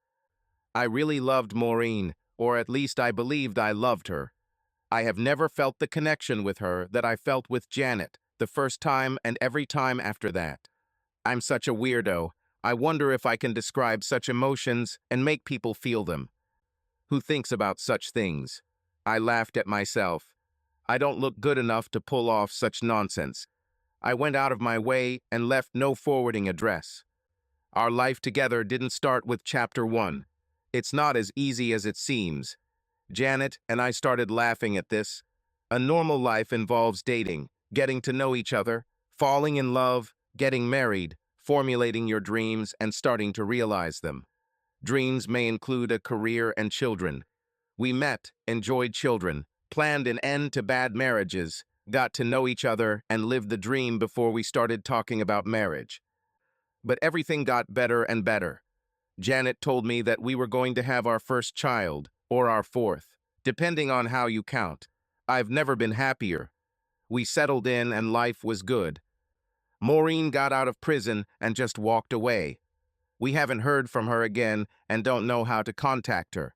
[SPEAKER 1] I really loved Maureen, or at least I believed I loved her. I have never felt the connection with her that I felt with Janet, the first time and every time after that. I'm such a weirdo. I wonder if I can describe such emotions and make people feel them. Who thinks about such things? I laughed at myself. I don't look good enough to pull off such nonsense. I went out of my way and left no forwarding address. Our life together didn't start with chapter 1. It's not as easy as it seems. Janet and I started laughing at this. A normal life involves dating, getting to know each other, falling in love, getting married, formulating your dreams, and starting to realize them. Dreams may include a career and children. We met, enjoyed children, planned an end to bad marriages, got to know each other, and lived the dream before we started talking about marriage. But everything got better and better. Janet told me that we were going to have our first child, or our fourth, depending on how you count. I've never been happier. We settled in and life was good. Maureen got out of prison and just walked away. We haven't heard from her again and don't know how to contact her.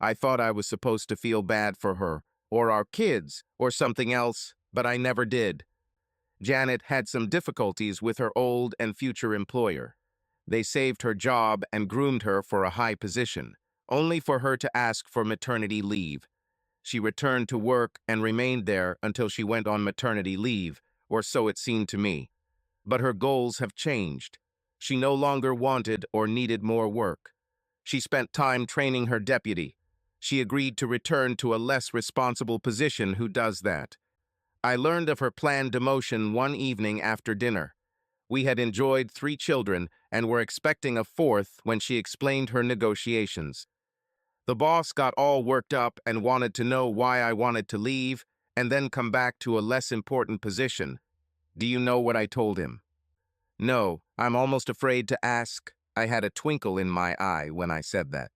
[SPEAKER 1] I thought I was supposed to feel bad for her, or our kids, or something else, but I never did. Janet had some difficulties with her old and future employer. They saved her job and groomed her for a high position, only for her to ask for maternity leave. She returned to work and remained there until she went on maternity leave, or so it seemed to me. But her goals have changed. She no longer wanted or needed more work. She spent time training her deputy. She agreed to return to a less responsible position who does that. I learned of her planned demotion one evening after dinner. We had enjoyed 3 children and were expecting a fourth when she explained her negotiations. The boss got all worked up and wanted to know why I wanted to leave and then come back to a less important position. Do you know what I told him? No, I'm almost afraid to ask. I had a twinkle in my eye when I said that.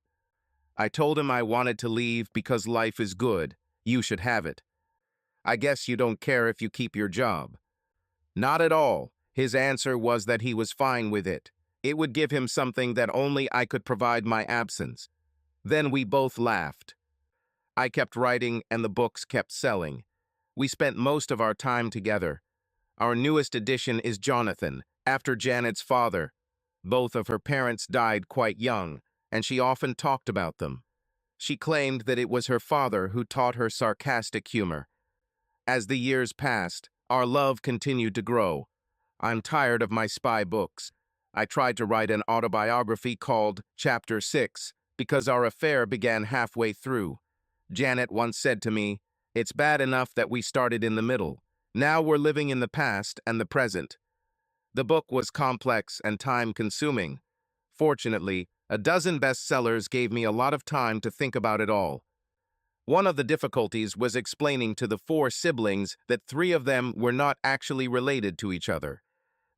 [SPEAKER 1] I told him I wanted to leave because life is good. You should have it. I guess you don't care if you keep your job. Not at all. His answer was that he was fine with it. It would give him something that only I could provide my absence. Then we both laughed. I kept writing and the books kept selling. We spent most of our time together. Our newest addition is Jonathan, after Janet's father. Both of her parents died quite young, and she often talked about them. She claimed that it was her father who taught her sarcastic humor. As the years passed, our love continued to grow. I'm tired of my spy books. I tried to write an autobiography called Chapter 6 because our affair began halfway through. Janet once said to me, "It's bad enough that we started in the middle. Now we're living in the past and the present." The book was complex and time-consuming. Fortunately, a dozen bestsellers gave me a lot of time to think about it all. One of the difficulties was explaining to the 4 siblings that 3 of them were not actually related to each other.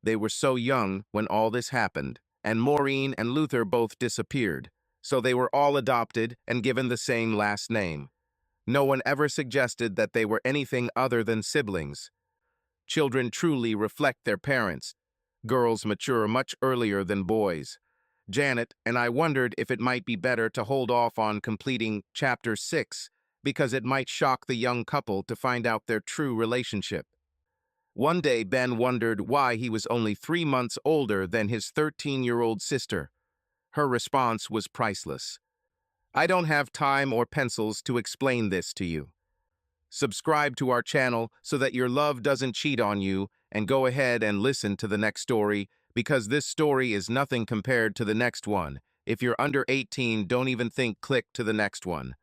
[SPEAKER 1] They were so young when all this happened, and Maureen and Luther both disappeared, so they were all adopted and given the same last name. No one ever suggested that they were anything other than siblings. Children truly reflect their parents. Girls mature much earlier than boys. Janet and I wondered if it might be better to hold off on completing Chapter 6 because it might shock the young couple to find out their true relationship. One day, Ben wondered why he was only 3 months older than his 13-year-old sister. Her response was priceless. I don't have time or pencils to explain this to you. Subscribe to our channel so that your love doesn't cheat on you, and go ahead and listen to the next story, because this story is nothing compared to the next one. If you're under 18, don't even think click to the next one.